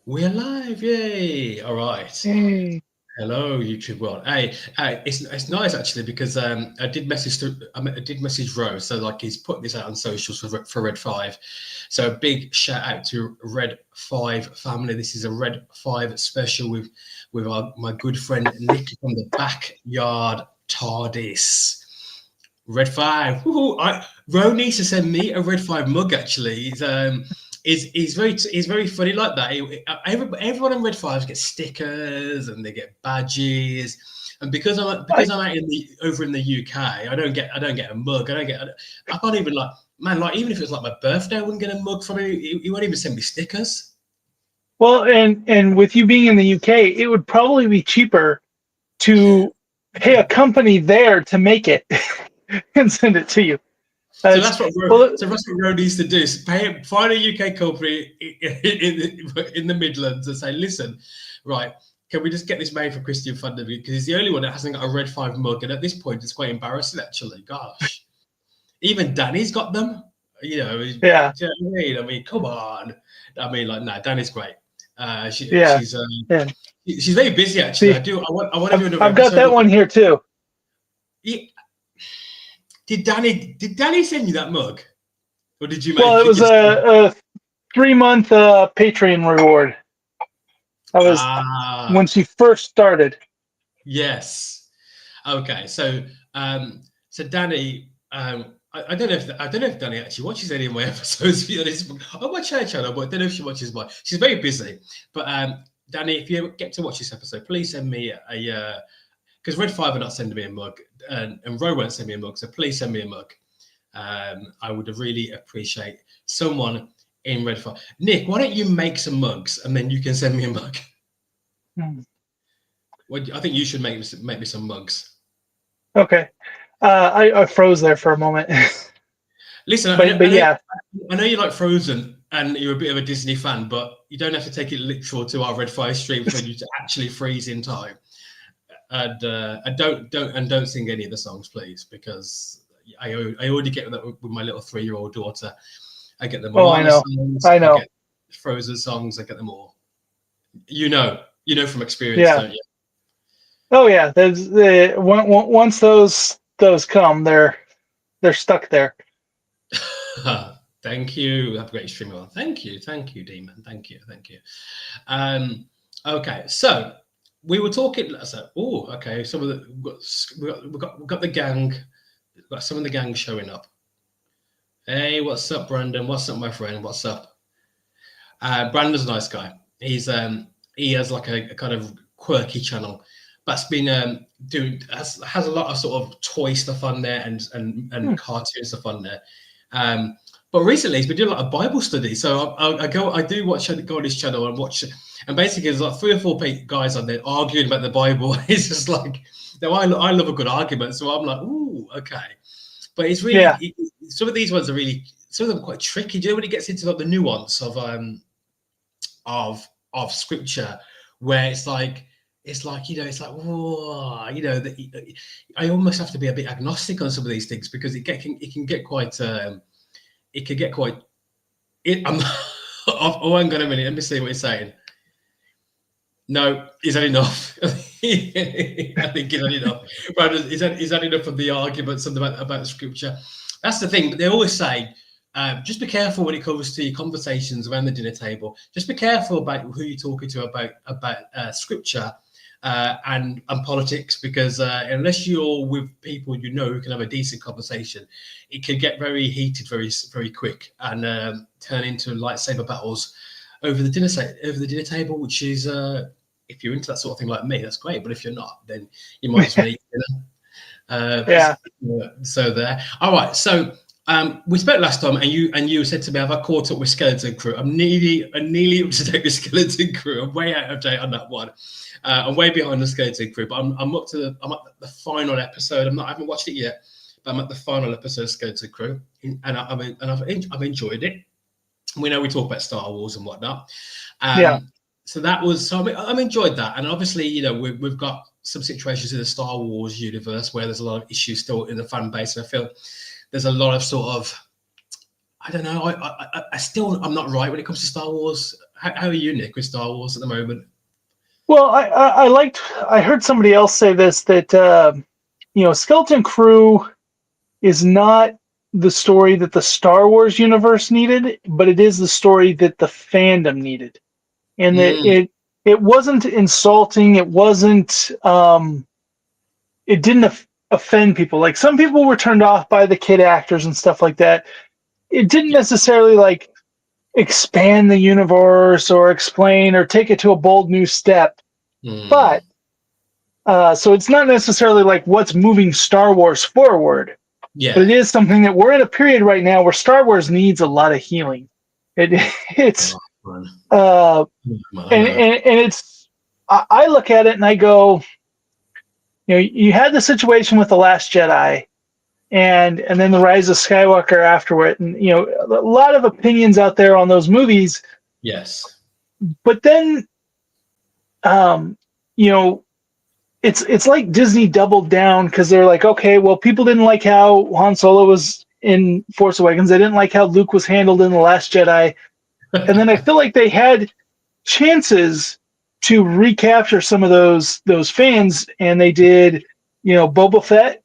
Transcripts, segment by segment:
We're live, yay! All right. Hey. Hello, YouTube world. Hey, it's nice actually because I did message Rose, so like he's put this out on socials for Red Five. So a big shout out to Red Five family. This is a Red Five special with my good friend Nick from the Backyard Tardis. Red Five. Ro needs to send me a Red Five mug. Actually, he's very funny like that. Everyone in Red Fives gets stickers and they get badges. And I, because I'm out over in the UK, I don't get a mug. I can't even like man like even if it was like my birthday, I wouldn't get a mug from him. He won't even send me stickers. well, and with you being in the UK, it would probably be cheaper to pay a company there to make it and send it to you. So It's well, that's what Ro needs to do. Is find a UK company in the Midlands and say, listen, right, can we just get this made for Christian Thunder because he's the only one that hasn't got a Red Five mug, and at this point, it's quite embarrassing actually. Gosh, even Danny's got them. You know, do yeah, you know what I mean? I mean, come on. I mean, like, no, Danny's great. yeah, yeah. She's very busy actually. See, I want to do another I've got episode that with one her. here too. Did Danny send you that mug, or did you Well, it make it was yourself? a 3 month Patreon reward. That was when Ah, she first started. yes. Okay, so Danny, I don't know if Danny actually watches any of my episodes. To be honest, I watch her channel, but I don't know if she watches mine. She's very busy. But Danny, if you get to watch this episode, please send me a because Red Five are not sending me a mug, and Ro won't send me a mug. So please send me a mug. I would really appreciate someone in Red Five. Nick, why don't you make some mugs and then you can send me a mug? Hmm. Well, I think you should make me some mugs. Okay, I froze there for a moment, Listen, but yeah, I know you like Frozen and you're a bit of a Disney fan, but you don't have to take it literal to our Red Five stream for you to actually freeze in time. And don't sing any of the songs, please, because I already get that with my little 3-year-old daughter. I get the oh, I Moana know, songs, I I know, get Frozen songs, I get them all. You know from experience, yeah. don't you? Oh yeah, once those come, they're stuck there. Thank you. Have a great stream on. Thank you, Demon. Thank you. Um, okay, so we were talking. So, oh, okay. Some of the we got the gang. We've got some of the gang showing up. Hey, what's up, Brandon? What's up, my friend? What's up? Brandon's a nice guy. He has like a kind of quirky channel that's been doing has a lot of sort of toy stuff on there Hmm. and cartoon stuff on there. But recently he's been doing a lot of Bible study. So I do watch go on his channel and watch, and basically there's like 3 or 4 guys on there arguing about the Bible. It's just like, no, I love a good argument, so I'm like, ooh, okay. But it's really Yeah, some of these ones are really some of them are quite tricky. Do you know when it gets into like the nuance of scripture, where it's like it's like whoa, I almost have to be a bit agnostic on some of these things because it can get quite it can get quite I'm oh, hang on a minute, let me see what he's saying. No, is that enough? I think is that enough? Right, is that enough of the arguments about scripture? That's the thing. But they always say, just be careful when it comes to your conversations around the dinner table. Just be careful about who you're talking to about scripture and politics, because unless you're with people you know who can have a decent conversation, it can get very heated very quick and turn into lightsaber battles over the dinner table, which is if you're into that sort of thing like me, that's great. But if you're not, then you might just want to eat dinner. yeah. So there. All right. So we spoke last time, and you said to me, "Have I caught up with Skeleton Crew?" I'm nearly up to date with Skeleton Crew. I'm way out of date on that one. I'm way behind the Skeleton Crew, but I'm at the final episode. I haven't watched it yet, but I'm at the final episode of Skeleton Crew, and I've enjoyed it. We know we talk about Star Wars and whatnot. Yeah. So that was so I'm enjoyed that, and obviously we've got some situations in the Star Wars universe where there's a lot of issues still in the fan base, and I feel there's a lot of sort of I don't know. I still I'm not right when it comes to Star Wars. how are you, Nick, with Star Wars at the moment? Well, I heard somebody else say this, that Skeleton Crew is not the story that the Star Wars universe needed, but it is the story that the fandom needed, and that Mm, it wasn't insulting. It wasn't. It didn't offend people. Like, some people were turned off by the kid actors and stuff like that. It didn't necessarily like expand the universe or explain or take it to a bold new step. mm, But so it's not necessarily like what's moving Star Wars forward, but yeah. it is something that we're in a period right now where Star Wars needs a lot of healing. It's Oh, man. uh, I know. and it's, I look at it and I go, you had the situation with The Last Jedi, and then The Rise of Skywalker afterward, and a lot of opinions out there on those movies. Yes. But then, um, you know, it's like Disney doubled down, because they're like, okay, well, people didn't like how Han Solo was in Force Awakens. They didn't like how Luke was handled in The Last Jedi. And then I feel like they had chances to recapture some of those fans, and they did, Boba Fett,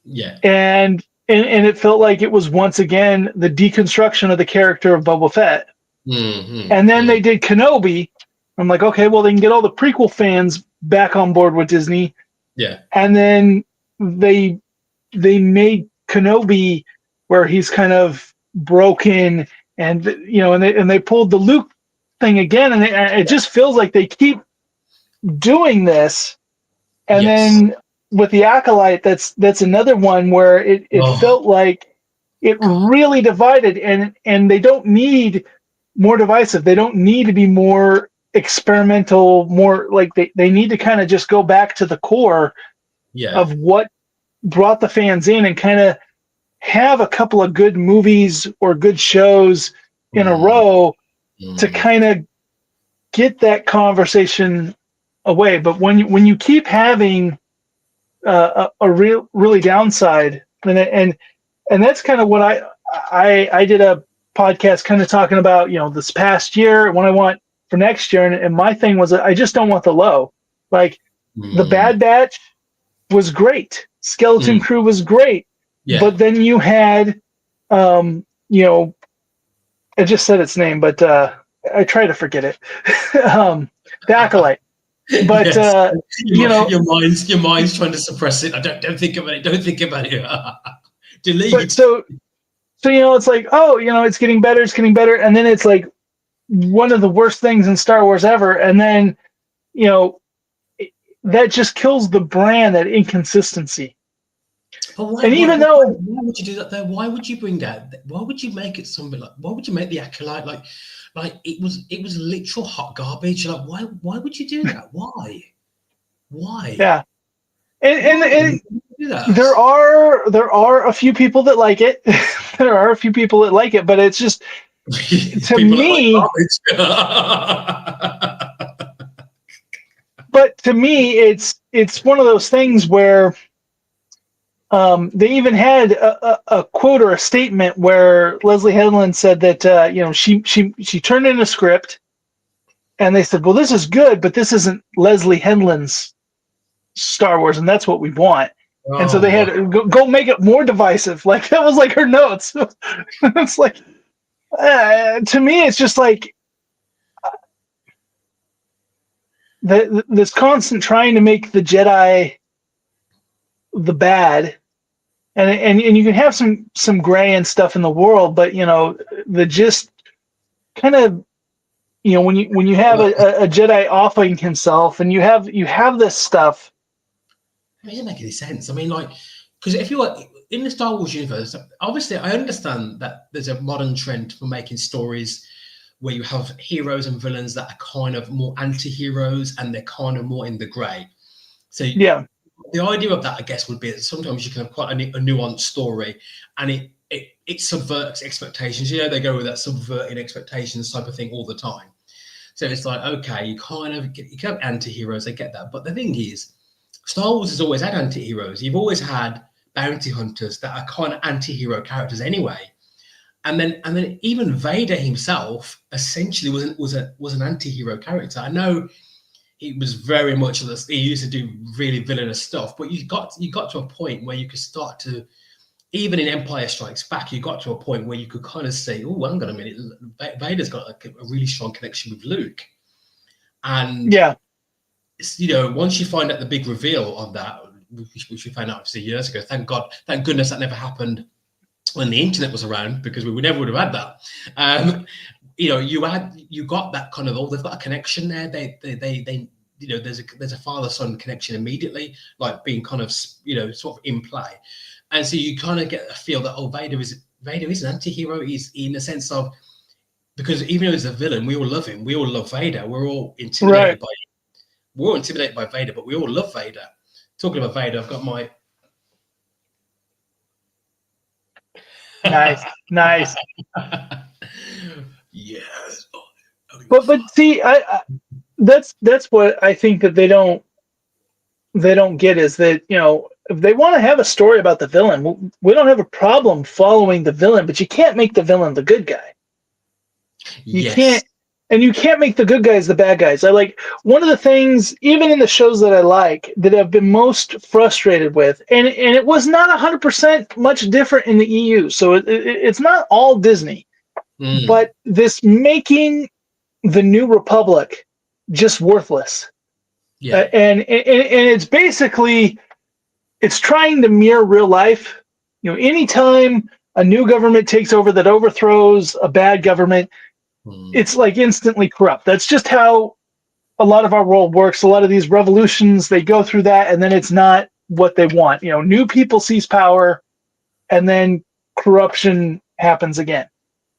Yeah. and it felt like it was once again the deconstruction of the character of Boba Fett. Mm-hmm. And then they did Kenobi. I'm like, okay, well, they can get all the prequel fans back on board with Disney. Yeah. And then they made Kenobi where he's kind of broken, and and they pulled the Luke thing again, and it just feels like they keep doing this. And Yes. then with the Acolyte, that's another one where it Oh, felt like it really divided, and they don't need more divisive. They don't need to be more experimental, more like they need to kind of just go back to the core yeah. of what brought the fans in, and kind of have a couple of good movies or good shows in a Mm, row to mm, kind of get that conversation away. But when you keep having a really downside, and that's kind of what I did a podcast kind of talking about, this past year, what I want for next year, and my thing was that I just don't want the low. Like, the mm, Bad Batch was great, Skeleton mm. Crew was great, Yeah. but then you had, you know, I just said its name, but I try to forget it. The Acolyte. But Yes. you know, Your mind's trying to suppress it. I don't think about it. Don't think about it. but Delete. so it's like, oh, it's getting better, and then it's like one of the worst things in Star Wars ever, and then you know that just kills the brand, that inconsistency. But why, And why, even why, though, why would you do that though? Why would you bring that? Why would you make it something like? Why would you make the Acolyte like it was literal hot garbage? Like why would you do that? Why? Why? yeah, Why would and you do that? there are a few people that like it. There are a few people that like it, but it's just, to People are like me, garbage. it's one of those things where they even had a quote or a statement where Leslie Headland said that she turned in a script, and they said, well, this is good, but this isn't Leslie Headland's Star Wars, and that's what we want. And so Oh they had my! to go make it more divisive. Like, that was like her notes. It's like, to me, it's just like this constant trying to make the Jedi the bad, and you can have some gray and stuff in the world, but the just kind of, when you have a Jedi offing himself, and you have this stuff. It doesn't make any sense. I mean, like, because if you're in the Star Wars universe, obviously, I understand that there's a modern trend for making stories where you have heroes and villains that are kind of more anti-heroes, and they're kind of more in the grey. So Yeah, the idea of that, I guess, would be that sometimes you can have quite a nuanced story, and it subverts expectations. They go with that subverting expectations type of thing all the time. So it's like, okay, you have anti-heroes, I get that. But the thing is, Star Wars has always had anti-heroes. You've always had bounty hunters that are kind of anti-hero characters anyway. and then even Vader himself essentially was an anti-hero character. I know he was very much of this. He used to do really villainous stuff, but you got to a point where you could start to, even in Empire Strikes Back, you got to a point where you could kind of say, "Oh, hang on a minute, Vader's got a really strong connection with Luke," and yeah, once you find out the big reveal of that, which we found out obviously years ago. Thank goodness that never happened when the internet was around, because we never would have had that. You got that kind of, they've got a connection there. They there's a father-son connection immediately, like being kind of sort of in play, and so you kind of get a feel that Vader is an anti-hero. He's in the sense of, because even though he's a villain, we all love him. We all love Vader. We're all intimidated by him. We're all intimidated by Vader, but we all love Vader. Talking about Vader, I've got my nice. Yes. But see, that's what I think that they don't get, is that, if they want to have a story about the villain, we don't have a problem following the villain, but you can't make the villain the good guy. You can't, and you can't make the good guys the bad guys. One of the things, even in the shows that I like, that I've been most frustrated with, and it was not 100% much different in the EU, so it's not all Disney, but this making the New Republic just worthless. Yeah. And it's basically, it's trying to mirror real life. Anytime a new government takes over that overthrows a bad government, it's like instantly corrupt. That's just how a lot of our world works. A lot of these revolutions, they go through that, and then it's not what they want. New people seize power, and then corruption happens again.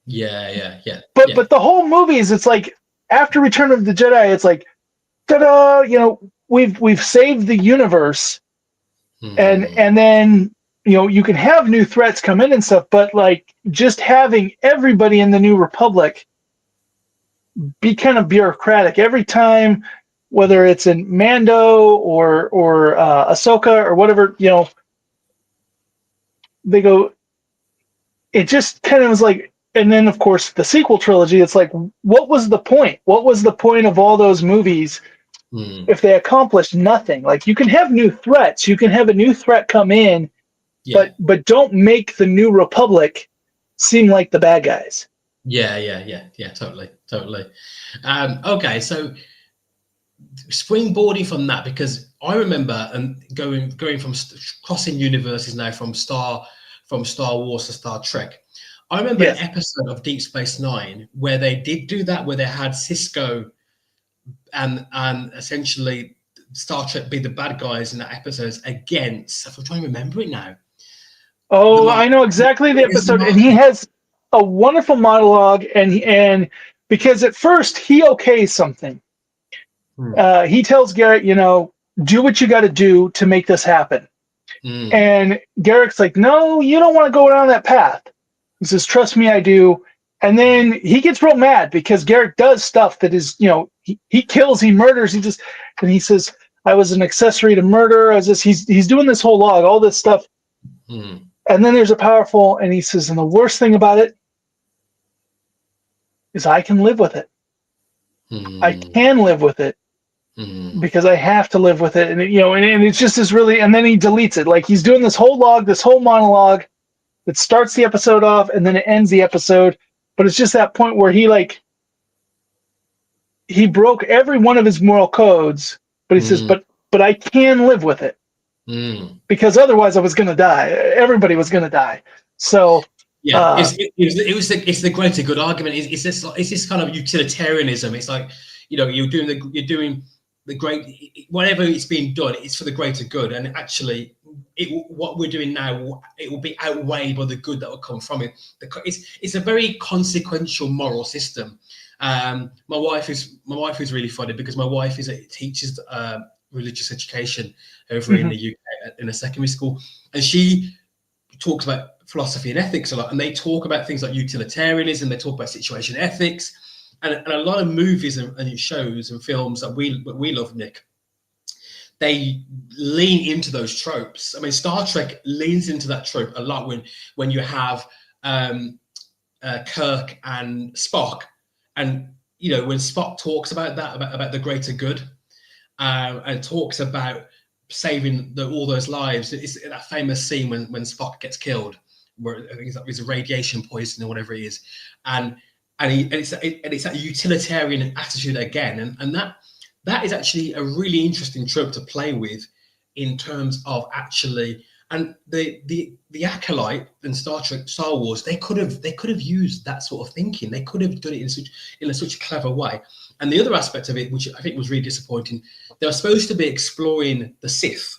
Yeah. But the whole movies, it's like, after Return of the Jedi, it's like, ta-da! We've saved the universe, and then you can have new threats come in and stuff, but like, just having everybody in the New Republic be kind of bureaucratic every time, whether it's in Mando or Ahsoka or whatever, they go, it just kind of was like, and then of course the sequel trilogy, it's like, what was the point? What was the point of all those movies if they accomplished nothing? Like, you can have new threats, you can have a new threat come in, but don't make the New Republic seem like the bad guys. Yeah, totally. Okay, so springboarding from that, because I remember going from crossing universes now, from Star Wars to Star Trek. I remember an episode of Deep Space Nine where they did do that, where they had Cisco and essentially Star Trek be the bad guys in that episode against. I'm trying to remember it now. Oh, I know exactly the episode, and he has a wonderful monologue, and because at first he okays something. He tells Garrett, do what you got to do to make this happen. And Garrett's like, no, you don't want to go down that path. He says, trust me, I do. And then he gets real mad because Garrett does stuff that is, he kills, he murders, and he says, I was an accessory to murder. He's doing this whole log, all this stuff. And then there's a powerful, and he says, and the worst thing about it is I can live with it. I can live with it because I have to live with it. And, and it's just this really, and then he deletes it. Like, he's doing this whole log, this whole monologue that starts the episode off, and then it ends the episode. But it's just that point where he broke every one of his moral codes, but he says, but I can live with it. Because otherwise I was going to die. Everybody was going to die. So it's the greater good argument. It's this kind of utilitarianism. It's like, you're doing the great, whatever it's being done, it's for the greater good. And actually, what we're doing now, it will be outweighed by the good that will come from it. It's a very consequential moral system. My wife is really funny, because my wife teaches religious education over in the UK in a secondary school, and she talks about philosophy and ethics a lot, and they talk about things like utilitarianism, they talk about situation ethics, and a lot of movies and shows and films that we love, Nick, they lean into those tropes. I mean, Star Trek leans into that trope a lot when you have Kirk and Spock, and you know when Spock talks about that about the greater good, and talks about saving all those lives. It's that famous scene when Spock gets killed, where I think it's a radiation poisoning or whatever it is, and it's that utilitarian attitude again, and that is actually a really interesting trope to play with in terms of actually. And the Acolyte and Star Wars, they could have used that sort of thinking. They could have done it in such a clever way. And the other aspect of it, which I think was really disappointing, they were supposed to be exploring the Sith,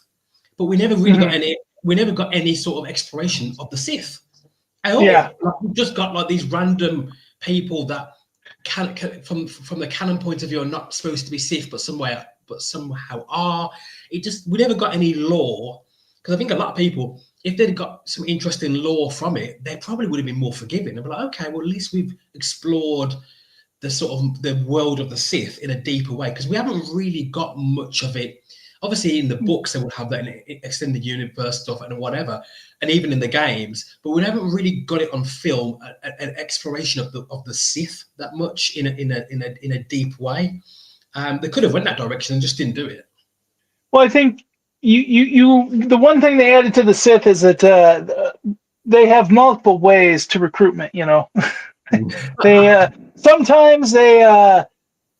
but we never really got any. We never got any sort of exploration of the Sith at all. Yeah. We've just got like these random people that can from the canon point of view are not supposed to be Sith, but somehow are. We never got any lore. Because I think a lot of people, if they'd got some interesting lore from it, they probably would have been more forgiving. They'd be like, okay, well, at least we've explored the sort of the world of the Sith in a deeper way. Because we haven't really got much of it. Obviously, in the books, they would have that in extended universe stuff and whatever, and even in the games. But we haven't really got it on film, an exploration of the Sith that much in a deep way. They could have went that direction and just didn't do it. Well, I think. The one thing they added to the Sith is that they have multiple ways to recruitment. You know, they sometimes they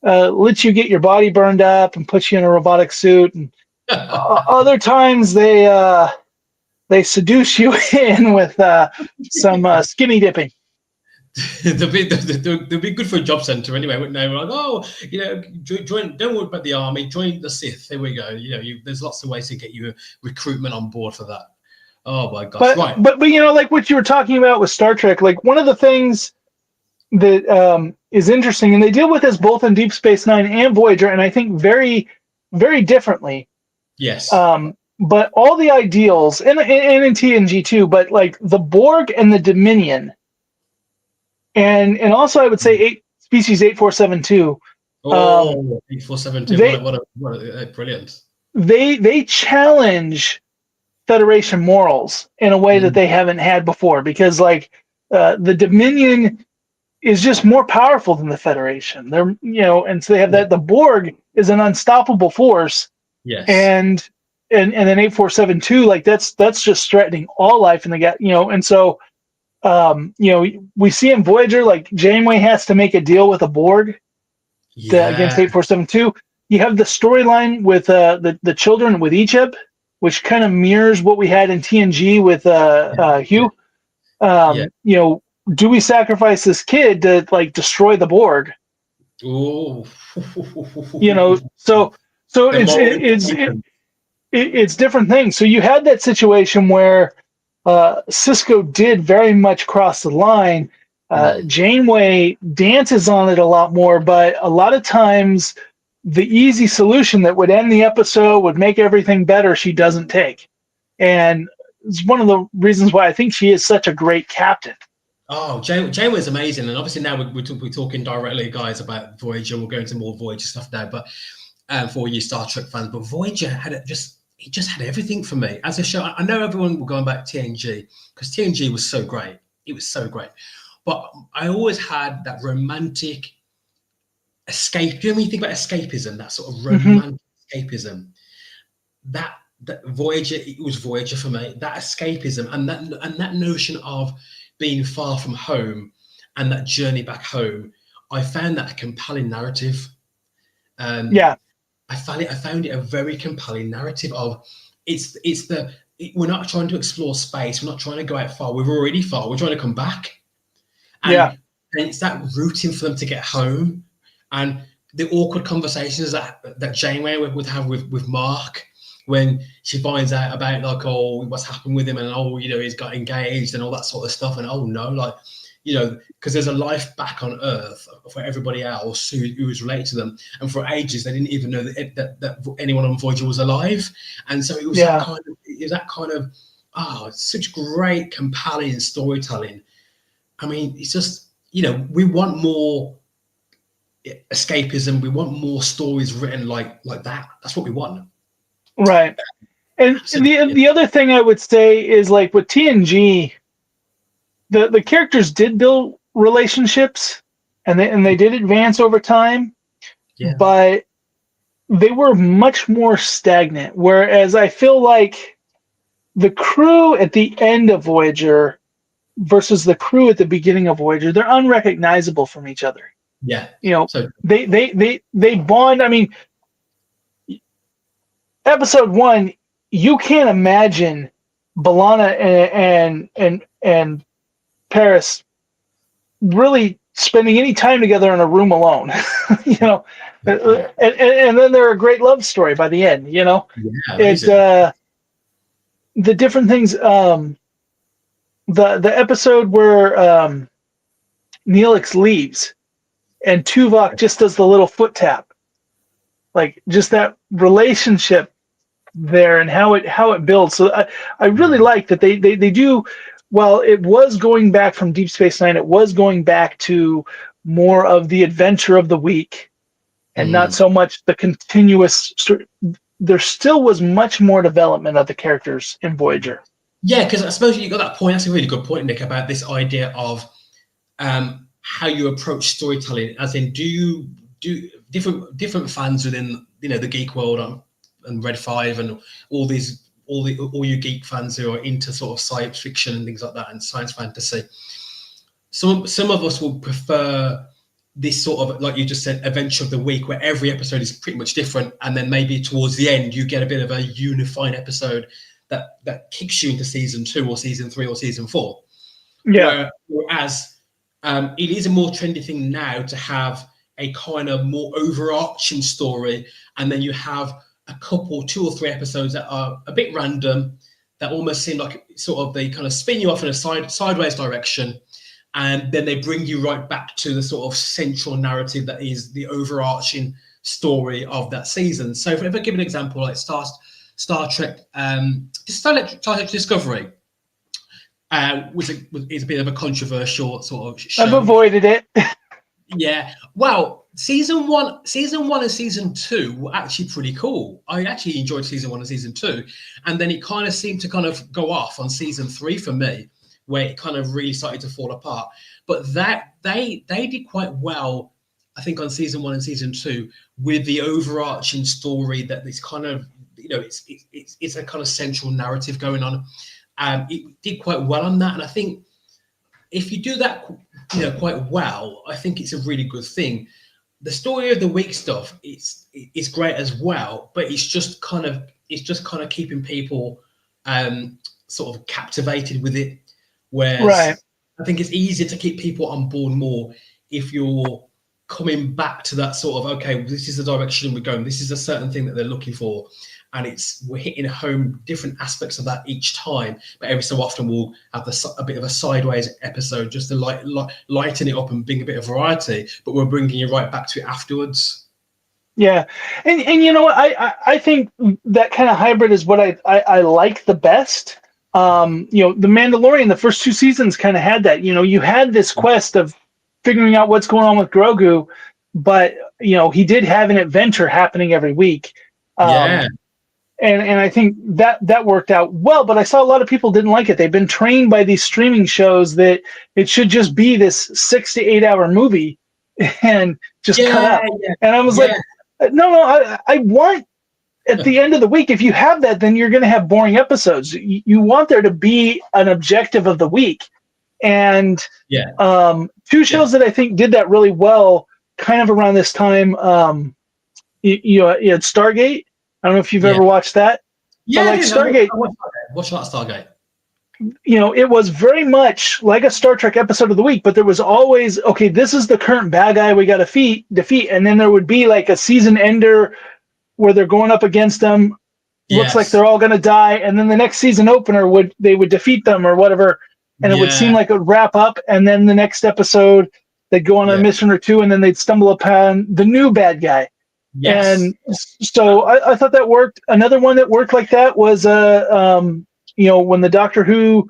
let you get your body burned up and put you in a robotic suit, and other times they seduce you in with some skinny dipping. They'll be good for a job center anyway, wouldn't they? We're like, oh, you know, join. Don't worry about the army. Join the Sith. There we go. You know, there's lots of ways to get you recruitment on board for that. Oh my gosh! But you know, like what you were talking about with Star Trek, like one of the things that is interesting, and they deal with this both in Deep Space Nine and Voyager, and I think very, very differently. Yes. But all the ideals, and in TNG too, but like the Borg and the Dominion. And also, I would say species 8472. Oh, 8472! What brilliant! They challenge Federation morals in a way that they haven't had before, because like the Dominion is just more powerful than the Federation. They're and so they have that. The Borg is an unstoppable force. Yes. And then 8472, like that's just threatening all life in the and so. We see in Voyager, like Janeway has to make a deal with a Borg against 8472. You have the storyline with the children with Icheb, which kind of mirrors what we had in TNG with Hugh. Do we sacrifice this kid to like destroy the Borg? Oh, so it's different things. So you had that situation where. Cisco did very much cross the line. Janeway dances on it a lot more, but a lot of times the easy solution that would end the episode, would make everything better, she doesn't take. And it's one of the reasons why I think she is such a great captain. Oh, Janeway is amazing. And obviously now we're talking directly, guys, about Voyager. We'll go into more Voyager stuff now, but for you Star Trek fans, but Voyager it just had everything for me as a show. I know everyone will go back TNG because TNG was so great. It was so great. But I always had that romantic escape. You know, when you think about escapism, that sort of romantic escapism, that Voyager, it was Voyager for me. That escapism and that notion of being far from home and that journey back home, I found that a compelling narrative. I found it a very compelling narrative of we're not trying to explore space. We're not trying to go out far. We're already far. We're trying to come back. And it's that rooting for them to get home, and the awkward conversations that Janeway would have with Mark when she finds out about like, oh, what's happened with him, and he's got engaged and all that sort of stuff, and oh no, like, because there's a life back on Earth for everybody else who was related to them, and for ages they didn't even know that anyone on Voyager was alive, and so it was that kind of such great, compelling storytelling. I mean, it's just we want more escapism, we want more stories written like that. That's what we want, right? And the other thing I would say is like with TNG. The characters did relationships, and they did advance over time, Yeah. but they were much more stagnant. Whereas I feel like the crew at the end of Voyager versus the crew at the beginning of Voyager, they're unrecognizable from each other. Yeah. You know, So they bond. I mean, episode 1, you can't imagine B'Elanna and Paris really spending any time together in a room alone. You know, and then they're a great love story by the end. You know, yeah, it amazing. the different things. The episode where Neelix leaves and Tuvok just does the little foot tap, like just that relationship there and how it builds. So I really like that they do. Well, it was going back from Deep Space Nine. It was going back to more of the adventure of the week, and not so much the continuous. There still was much more development of the characters in Voyager. Yeah, because I suppose you got that point. That's a really good point, Nick, about this idea of how you approach storytelling. As in, do different fans within the geek world and Red 5 and all you geek fans who are into sort of science fiction and things like that and science fantasy. Some of us will prefer this sort of, like you just said, adventure of the week, where every episode is pretty much different, and then maybe towards the end you get a bit of a unifying episode that kicks you into season 2 or season 3 or season 4. Yeah. Whereas it is a more trendy thing now to have a kind of more overarching story, and then you have a couple, 2 or 3 episodes that are a bit random, that almost seem like sort of they kind of spin you off in a sideways direction, and then they bring you right back to the sort of central narrative that is the overarching story of that season. So if I give an example, like Star Trek Discovery is a bit of a controversial sort of show. I've avoided it. Yeah, well, season one and season 2 were actually pretty cool. I actually enjoyed season 1 and season 2, and then it kind of seemed to kind of go off on season 3 for me, where it kind of really started to fall apart. But that they did quite well, I think, on season 1 and season 2 with the overarching story that this kind of it's a kind of central narrative going on. It did quite well on that, and I think if you do that quite well, I think it's a really good thing. The story of the week stuff it's great as well, but it's just kind of keeping people sort of captivated with it. Whereas Right. I think it's easier to keep people on board more if you're coming back to that sort of, okay, this is the direction we're going, this is a certain thing that they're looking for, and we're hitting home different aspects of that each time. But every so often we'll have a bit of a sideways episode just to lighten it up and bring a bit of variety, but we're bringing you right back to it afterwards. Yeah, and you know what, I think that kind of hybrid is what I like the best. The Mandalorian, the first 2 seasons kind of had that. You had this quest of figuring out what's going on with Grogu, but he did have an adventure happening every week. Yeah. And I think that worked out well, but I saw a lot of people didn't like it. They've been trained by these streaming shows that it should just be this 6 to 8 hour movie and just cut out. Yeah. And I was like, no, I want, at the end of the week, if you have that, then you're going to have boring episodes. You want there to be an objective of the week. And 2 shows that I think did that really well kind of around this time, you had Stargate. I don't know if you've ever watched that. Yeah, like Stargate. Watch that Stargate. It was very much like a Star Trek episode of the week, but there was always, okay, this is the current bad guy we got to defeat, and then there would be like a season ender where they're going up against them. Looks like they're all going to die, and then the next season opener would defeat them or whatever, and it would seem like it would wrap up, and then the next episode they'd go on a mission or 2, and then they'd stumble upon the new bad guy. Yes. And so I thought that worked. Another one that worked like that was when the Doctor Who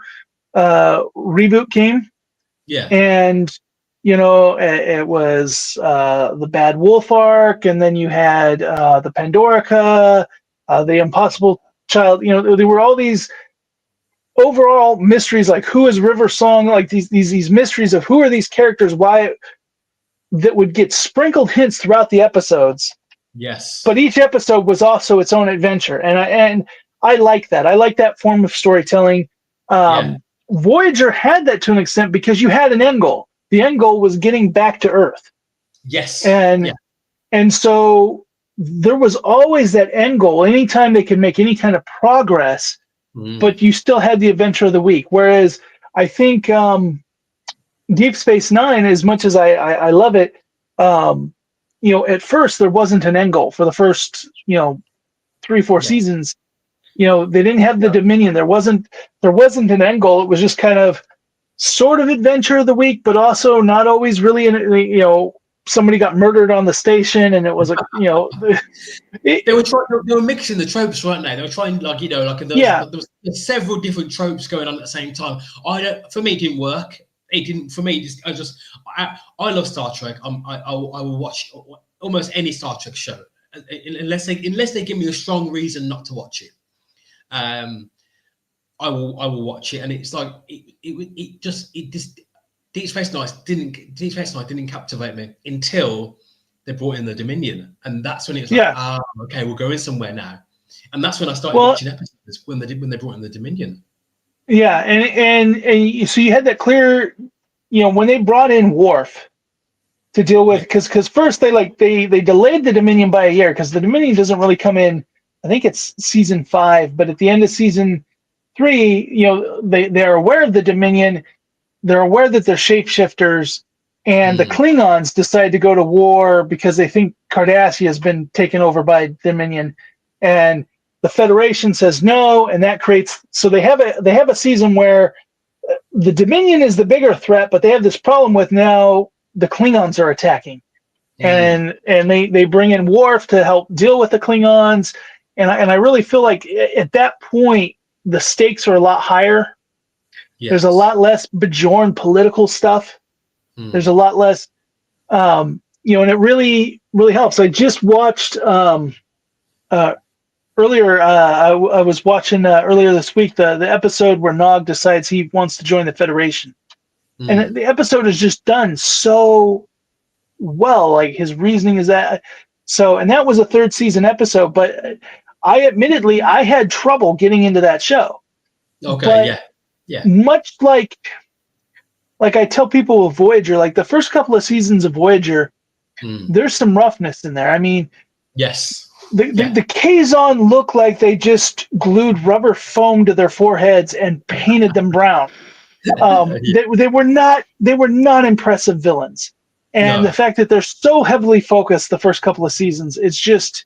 reboot came. Yeah. And it was the Bad Wolf arc, and then you had the Pandorica, the Impossible Child. There were all these overall mysteries, like who is River Song, like these mysteries of who are these characters, why, that would get sprinkled hints throughout the episodes. Yes. But each episode was also its own adventure, and I like that. I like that form of storytelling. Voyager had that to an extent because you had an end goal. The end goal was getting back to Earth. Yes. And so there was always that end goal. Anytime they could make any kind of progress, but you still had the adventure of the week. Whereas I think Deep Space Nine, as much as I love it, at first there wasn't an end goal for the first 3-4 seasons. They didn't have the Dominion. There wasn't an end goal. It was just kind of sort of adventure of the week, but also not always really. Somebody got murdered on the station, and it was they were mixing the tropes, weren't they? They were trying there was several different tropes going on at the same time. For me, it didn't work. It didn't for me. I love Star Trek. I will watch almost any Star Trek show unless they give me a strong reason not to watch it. I will watch it, and it's like it just Deep Space Nine didn't captivate me until they brought in the Dominion, and that's when it was like, okay, we're going somewhere now, and that's when I started watching episodes when they brought in the Dominion. Yeah, and so you had that clear, when they brought in Worf to deal with, because first they delayed the Dominion by a year, because the Dominion doesn't really come in. I think it's season 5, but at the end of season 3, they're aware of the Dominion. They're aware that they're shapeshifters, and the Klingons decide to go to war because they think Cardassia has been taken over by Dominion, and the Federation says no, and that creates. So they have a season where the Dominion is the bigger threat, but they have this problem with now the Klingons are attacking, and they bring in Worf to help deal with the Klingons, and I really feel like at that point the stakes are a lot higher. Yes. There's a lot less Bajoran political stuff. There's a lot less, and it really, really helps. I just watched earlier. I was watching earlier this week the episode where Nog decides he wants to join the Federation, and the episode is just done so well. Like his reasoning is that so, and that was a 3rd season episode. But I admittedly had trouble getting into that show. Okay, but yeah. Much like I tell people with Voyager, like the first couple of seasons of Voyager, there's some roughness in there. I mean, yes, the Kazon look like they just glued rubber foam to their foreheads and painted them brown. They were not impressive villains, and the fact that they're so heavily focused the first couple of seasons, it's just.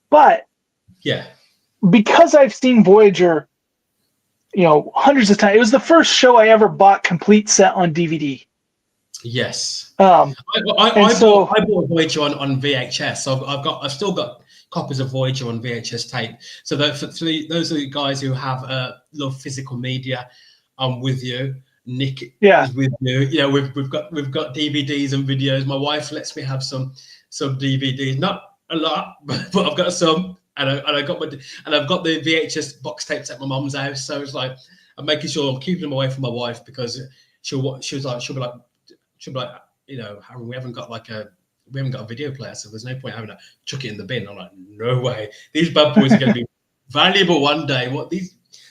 But because I've seen Voyager, hundreds of times. It was the first show I ever bought complete set on DVD. Yes. I bought Voyager on VHS. So I've still got copies of Voyager on VHS tape. So those are the guys who have love physical media. I'm with you. Nick is with you. We've got DVDs and videos. My wife lets me have some DVDs, not a lot, but I've got some. And I've got the VHS box tapes at my mum's house, so it's like I'm making sure I'm keeping them away from my wife because she'll be like, Harry, we haven't got a video player, so there's no point having to chuck it in the bin. I'm like, no way, these bad boys are going to be valuable one day. I don't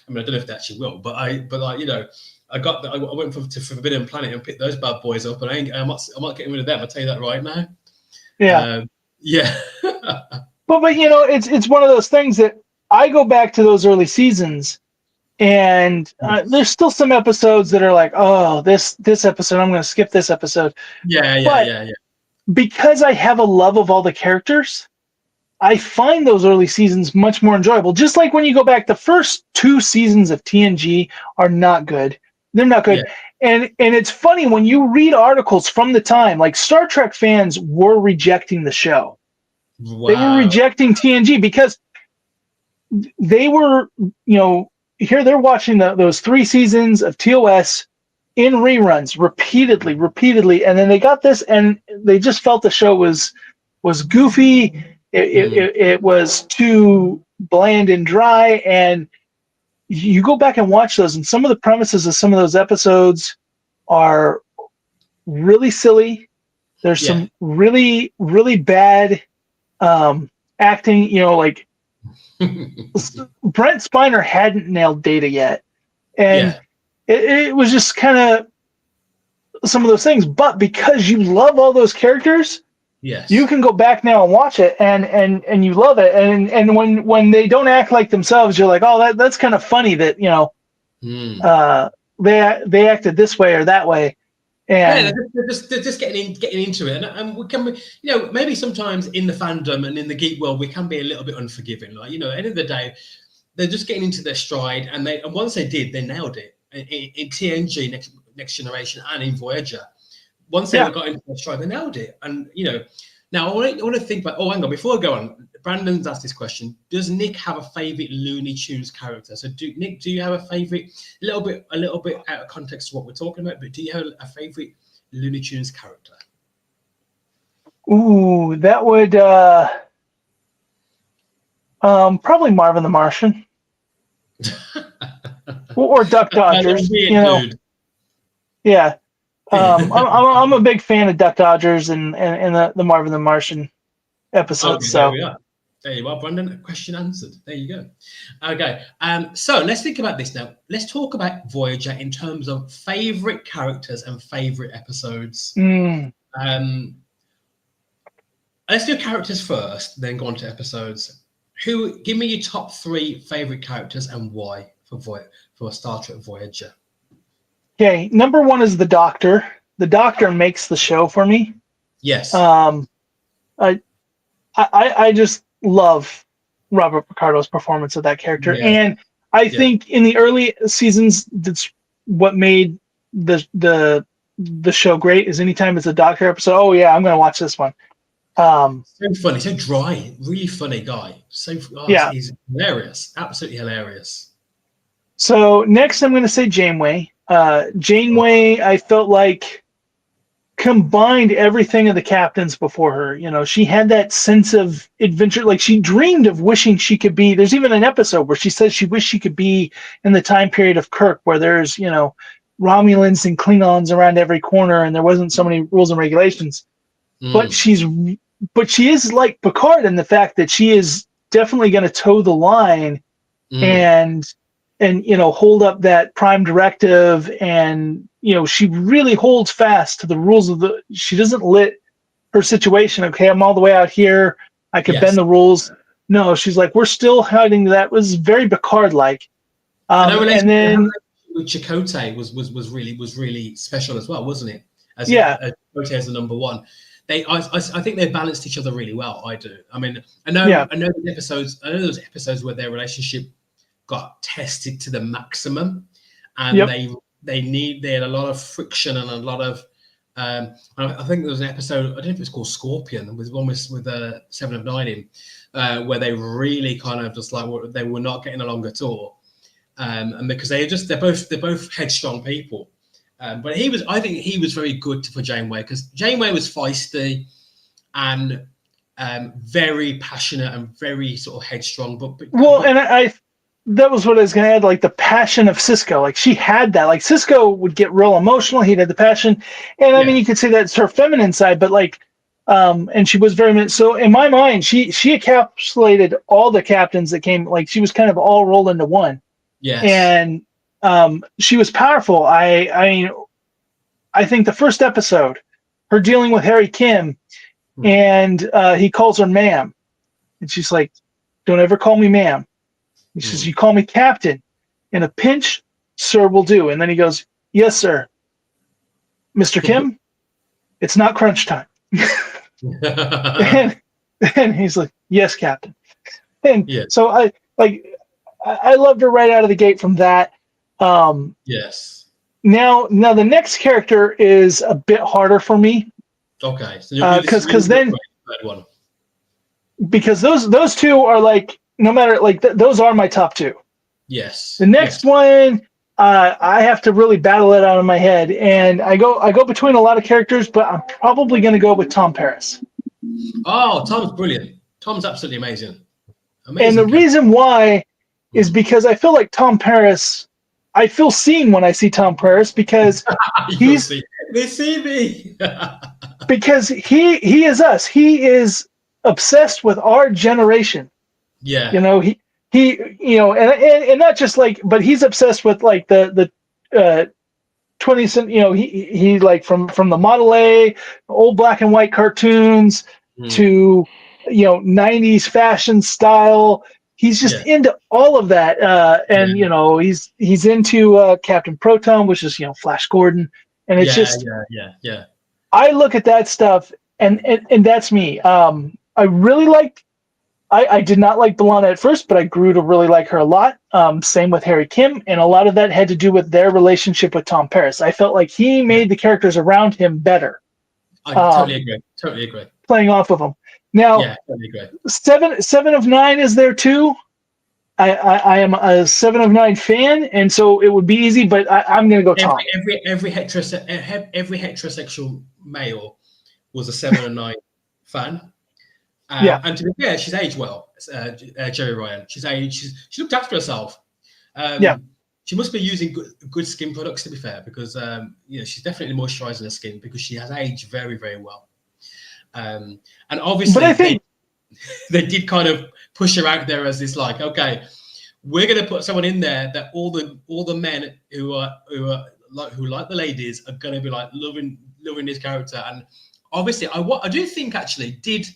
know if they actually will, but I went to Forbidden Planet and picked those bad boys up, and I'm not getting rid of them. I'll tell you that right now. Yeah. But it's one of those things that I go back to those early seasons, and there's still some episodes that are like, oh, this episode, I'm going to skip this episode. Yeah. Because I have a love of all the characters, I find those early seasons much more enjoyable. Just like when you go back, the first 2 seasons of TNG are not good. They're not good. Yeah. And it's funny when you read articles from the time, like Star Trek fans were rejecting the show. Wow. They were rejecting TNG because they were, here they're watching those 3 seasons of TOS in reruns repeatedly, and then they got this, and they just felt the show was goofy. It was too bland and dry, and you go back and watch those, and some of the premises of some of those episodes are really silly. There's some really, really bad acting. You know, like Brent Spiner hadn't nailed Data yet, and it was just kind of some of those things. But because you love all those characters, you can go back now and watch it, and you love it. And when they don't act like themselves, you're like, oh, that's kind of funny that, you know, they acted this way or that way. And they're just getting into it, and we can, you know, maybe sometimes in the fandom and in the geek world we can be a little bit unforgiving. Like, you know, at the end of the day, they're just getting into their stride, and once they did, they nailed it in TNG, Next Generation, and in Voyager. Once they got into their stride, they nailed it. And you know, now I want to think about. Oh, hang on, before I go on, Brandon's asked this question: does Nick have a favorite Looney Tunes character? So, Nick, do you have a favorite? A little bit out of context to what we're talking about, but do you have a favorite Looney Tunes character? Ooh, that would probably Marvin the Martian, or Duck Dodgers. You know, yeah. I'm a big fan of Duck Dodgers and the Marvin the Martian episodes. Okay, there you are, Brandon. Question answered. There you go. Okay. So let's think about this now. Let's talk about Voyager in terms of favorite characters and favorite episodes. Let's do characters first, then go on to episodes. Give me your top 3 favorite characters and why for Star Trek Voyager. Okay, number 1 is the Doctor. The Doctor makes the show for me. Yes. I just love Robert Picardo's performance of that character, and I think in the early seasons, that's what made the show great. Is anytime it's a Doctor episode, oh yeah, I'm going to watch this one. So funny, so dry, really funny guy. He's hilarious, absolutely hilarious. So next, I'm going to say Janeway. Janeway, I felt like combined everything of the captains before her. You know, she had that sense of adventure. Like, she dreamed of wishing she could be. There's even an episode where she says she wished she could be in the time period of Kirk, where there's, you know, Romulans and Klingons around every corner, and there wasn't so many rules and regulations. But she is like Picard in the fact that she is definitely going to toe the line and you know, hold up that prime directive, and you know, she really holds fast to the rules of she doesn't let her situation, okay, I'm all the way out here, I could bend the rules. No, she's like, we're still hiding. That was very Picard like. And then with Chakotay was really special as well, wasn't it? Chakotay as the number 1. I think they balanced each other really well. I do. I mean, I know those episodes where their relationship got tested to the maximum, and they had a lot of friction and a lot of I think there was an episode, I don't know if it's called Scorpion, with one with 7 of 9 in, where they really kind of just like they were not getting along at all, and because they're both headstrong people, but I think he was very good for Janeway, because Janeway was feisty and very passionate and very sort of headstrong, and I that was what I was going to add, like the passion of Cisco. Like, she had that. Like, Cisco would get real emotional. He had the passion. And I mean, you could say that's her feminine side, but like, and she was very, so in my mind, she encapsulated all the captains that came, like she was kind of all rolled into one. Yes. And she was powerful. I think the first episode, her dealing with Harry Kim, and he calls her ma'am. And she's like, don't ever call me ma'am. He says, you call me captain. In a pinch, sir will do. And then he goes, yes, sir. Mr. Kim, it's not crunch time. and he's like, yes, captain. And so I loved her right out of the gate from that. Yes. Now the next character is a bit harder for me. Okay. So because those two are like, no matter, like those are my top 2. Yes. The next one, I have to really battle it out of my head, and I go between a lot of characters, but I'm probably going to go with Tom Paris. Oh, Tom's brilliant. Tom's absolutely amazing. And the reason why is because I feel like Tom Paris. I feel seen when I see Tom Paris because he's they see me. because he is us. He is obsessed with our generation. Yeah. You know, he and not just like, but he's obsessed with like the 20th. You know, he like from the Model A, old black and white cartoons to 90s fashion style. He's just into all of that, and he's into Captain Proton, which is Flash Gordon, and it's just yeah. I look at that stuff, and that's me. I really liked. I did not like B'Elanna at first, but I grew to really like her a lot. Same with Harry Kim, and a lot of that had to do with their relationship with Tom Paris. I felt like he made the characters around him better. I totally agree. Playing off of them. Now, totally agree. 7 of 9 is there too. I am a 7 of 9 fan, and so it would be easy, but I'm going to go Tom. Every heterosexual male was a 7 of 9 fan. And to be fair, she's aged well. Jerry Ryan, she looked after herself. She must be using good skin products, to be fair, because she's definitely moisturizing her skin because she has aged very, very well. And obviously, but I think they did kind of push her out there as this, like, okay, we're going to put someone in there that all the men who like the ladies are going to be like loving this character. And obviously, I do think actually did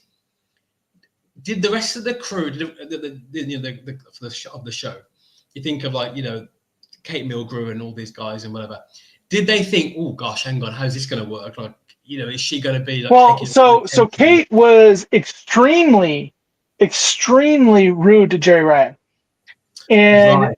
the rest of the crew of the show, you think of like Kate Mulgrew and all these guys and whatever, did they think, oh gosh, hang on, how's this going to work? Like, is she going to be like? Well, so Kate was extremely rude to Jerry Ryan, and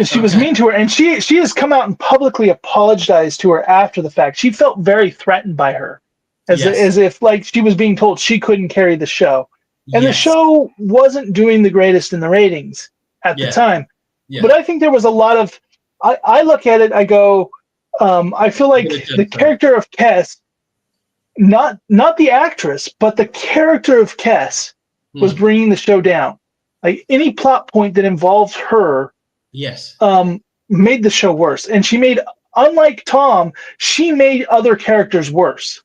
she was mean to her, and she has come out and publicly apologized to her after the fact. She felt very threatened by her, as if like she was being told she couldn't carry the show. And the show wasn't doing the greatest in the ratings at the time. Yeah. But I think there was a lot of, I look at it, I go, I feel like the character of Kes, not the actress, but the character of Kes was bringing the show down. Like any plot point that involved her made the show worse. And she made, unlike Tom, she made other characters worse.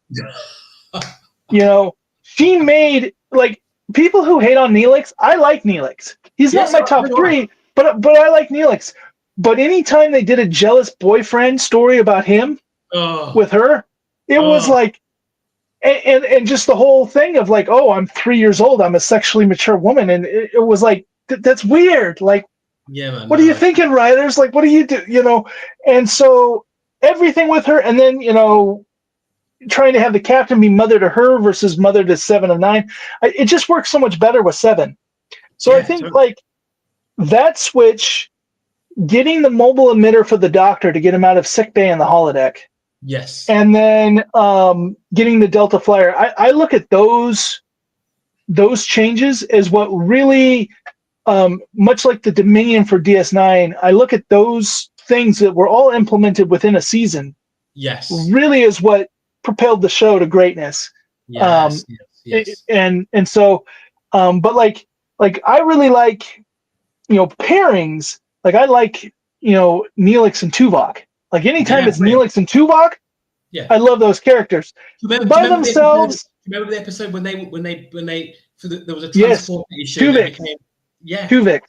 She made, like, people who hate on Neelix, I like Neelix. He's not my top 3, but I like Neelix. But anytime they did a jealous boyfriend story about him with her, it was like, and just the whole thing of like, oh, I'm 3 years old, I'm a sexually mature woman, and it was like, that's weird. Like, man, what are you thinking, writers? Like, what do you do? And so everything with her, and then trying to have the captain be mother to her versus mother to 7 of 9, it just works so much better with 7. So I think like that switch, getting the mobile emitter for the Doctor to get him out of sickbay in the holodeck, and then getting the Delta Flyer. I look at those changes as what really, much like the Dominion for DS9, I look at those things that were all implemented within a season. Really is what propelled the show to greatness. And so but like I really like pairings. Like I like Neelix and Tuvok. Like anytime it's Neelix and Tuvok, I love those characters by themselves. Remember the episode when they there was a transport issue? Tuvok.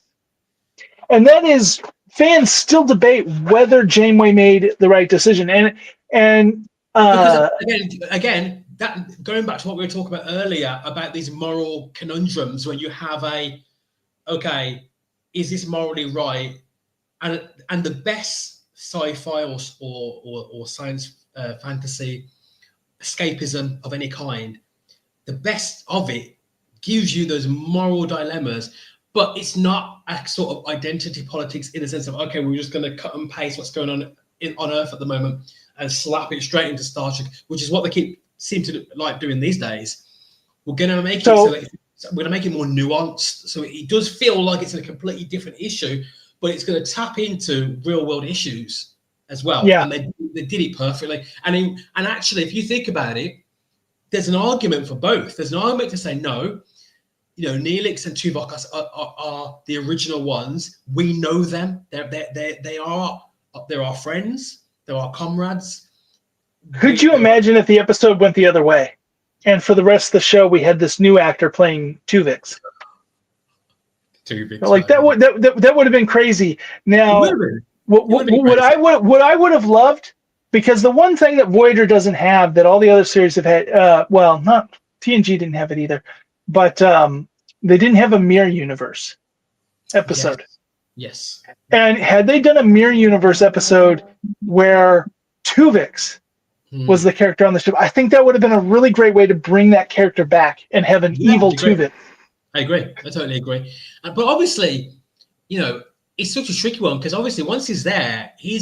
And that is, fans still debate whether Janeway made the right decision, and because again, that going back to what we were talking about earlier about these moral conundrums, when you have is this morally right? And the best sci-fi or science fantasy escapism of any kind, the best of it gives you those moral dilemmas, but it's not a sort of identity politics in the sense of, okay, we're just going to cut and paste what's going on on Earth at the moment and slap it straight into Star Trek, which is what they seem to like doing these days. We're going to make it so that we're going to make it more nuanced, so it does feel like it's a completely different issue, but it's going to tap into real world issues as well. Yeah. And they did it perfectly. And actually, if you think about it, there's an argument for both. There's an argument to say, no, Neelix and Tuvok are the original ones. We know them. They are our friends. They're our comrades. Could you imagine if the episode went the other way, and for the rest of the show we had this new actor playing Tuvix? Like that would have been crazy. Now, what I would have loved, because the one thing that Voyager doesn't have that all the other series have had, well, not TNG didn't have it either, but they didn't have a mirror universe episode. Yes. And had they done a mirror universe episode where Tuvix was the character on the ship, I think that would have been a really great way to bring that character back and have an evil Tuvix. I agree. I totally agree. But obviously, it's such a tricky one, because obviously once he's there, he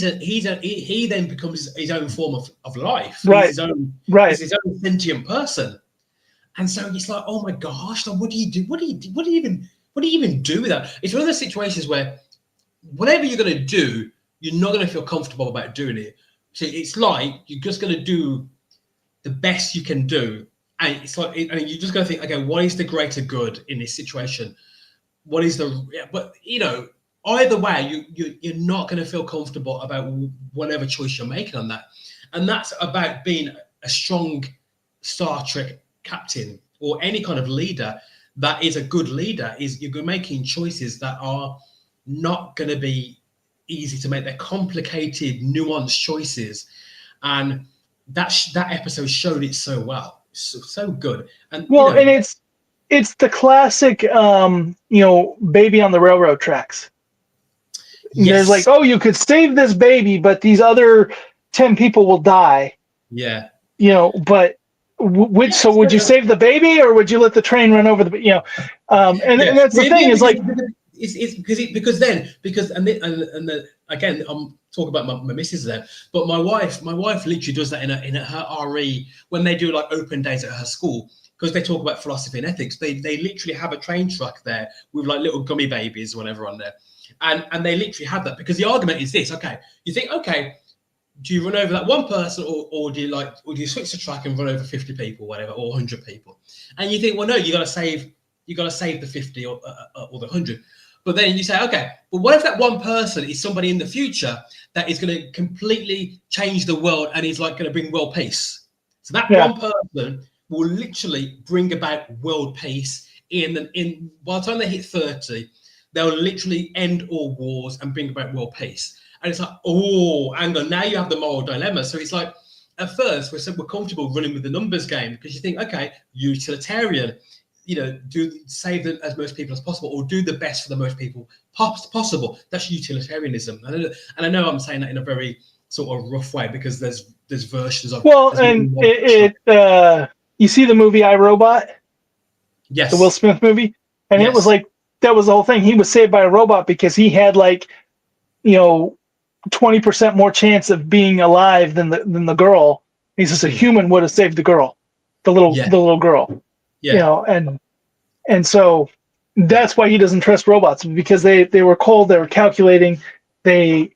then becomes his own form of life. Right. He's his own sentient person. And so it's like, oh my gosh, like, what do you do? What do you even do with that? It's one of those situations where whatever you're going to do, you're not going to feel comfortable about doing it. So it's like you're just going to do the best you can do. And it's like, and you're just going to think, okay, what is the greater good in this situation? What is but either way, you're not going to feel comfortable about whatever choice you're making on that. And that's about being a strong Star Trek captain or any kind of leader that is a good leader. Is you're making choices that are not going to be easy to make. They're complicated, nuanced choices. And that episode showed it so well. So good. And and it's the classic baby on the railroad tracks. Yes. There's like, oh, you could save this baby, but these other 10 people will die. Yeah. But so would you save the baby, or would you let the train run over the and that's the thing, is like again, I'm talking about my missus there, but my wife literally does that in her RE when they do like open days at her school, because they talk about philosophy and ethics. They literally have a train track there with like little gummy babies or whatever on there, and they literally have that, because the argument is this: okay, you think, okay, do you run over that one person, or do you switch the track and run over 50 people, whatever, or 100 people? And you think, well, no, you got to save the 50 or the 100. But then you say, okay, but what if that one person is somebody in the future that is going to completely change the world and is like going to bring world peace? So that one person will literally bring about world peace by the time they hit 30, they'll literally end all wars and bring about world peace. And it's like, oh, hang on, now you have the moral dilemma. So it's like, at first, we're comfortable running with the numbers game, because you think, okay, utilitarian, save as most people as possible, or do the best for the most people possible. That's utilitarianism. And I know I'm saying that in a very sort of rough way, because there's versions of. Well, and you see the movie I, Robot? Yes. The Will Smith movie? And It was like, that was the whole thing. He was saved by a robot because he had 20% more chance of being alive than the girl. He says a human would have saved the girl, the little girl. Yeah. And so that's why he doesn't trust robots, because they were cold, they were calculating, we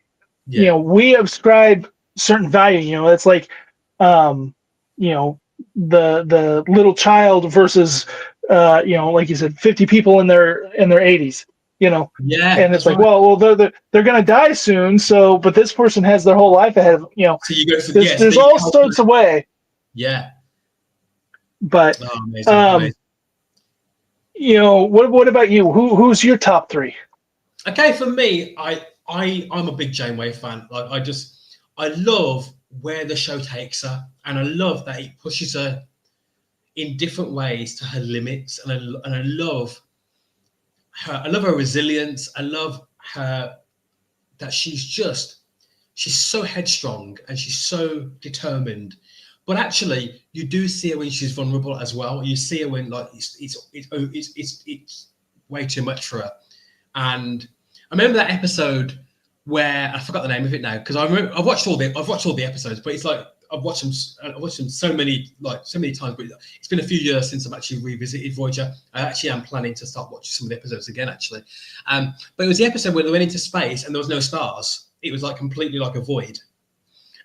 ascribe certain value. It's like the little child versus like you said, 50 people in their 80s. And it's like, well, they're gonna die soon. So, but this person has their whole life ahead of them. So you go. There's all sorts of way. Yeah. But amazing. What about you? Who's your top three? Okay, for me, I'm a big Janeway fan. Like I love where the show takes her, and I love that it pushes her in different ways to her limits, and I love her resilience. I love her that she's so headstrong and she's so determined. But actually, you do see her when she's vulnerable as well. You see her when it's way too much for her. And I remember that episode where I forgot the name of it now, because I've watched all the episodes, but it's like I've watched them so many times. But it's been a few years since I've actually revisited Voyager. I actually am planning to start watching some of the episodes again, actually. But it was the episode where they went into space and there was no stars. It was like completely like a void.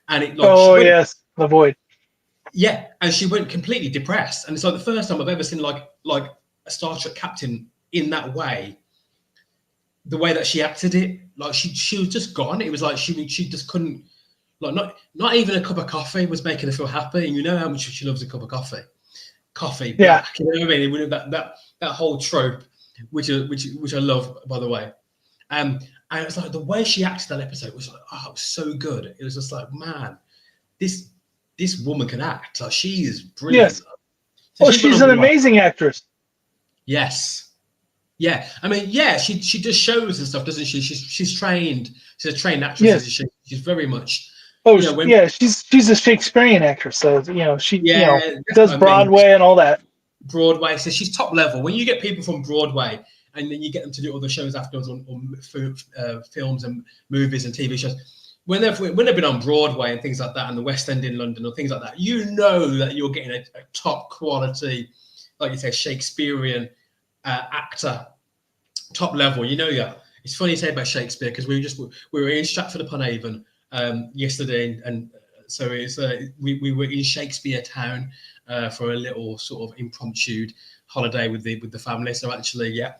And it the void. Yeah, and she went completely depressed. And it's like the first time I've ever seen like a Star Trek captain in that way, the way that she acted it, like she was just gone. It was like she just couldn't, like, not even a cup of coffee was making her feel happy. And you know how much she loves a cup of coffee Yeah. black. You know what I mean? That whole trope, which I love, by the way. And it was like the way she acted that episode was like, oh, it was so good. It was just like, man, this woman can act. Like, she is brilliant. Yes. So she's an amazing actress. Yes. Yeah, I mean, yeah, she just shows and stuff, doesn't she? She's trained. She's a trained actress. Yes. She's very much. Oh, you know, yeah, she's a Shakespearean actress, so she does Broadway and all that. Broadway, so she's top level. When you get people from Broadway and then you get them to do other shows afterwards on films and movies and TV shows, when they've been on Broadway and things like that, and the West End in London or things like that, you know that you're getting a top quality, like you say, Shakespearean actor, top level. You know, yeah. It's funny you say about Shakespeare, because we were in Stratford upon Avon yesterday, and so it's we were in Shakespeare Town for a little sort of impromptu holiday with the family. So actually, yeah,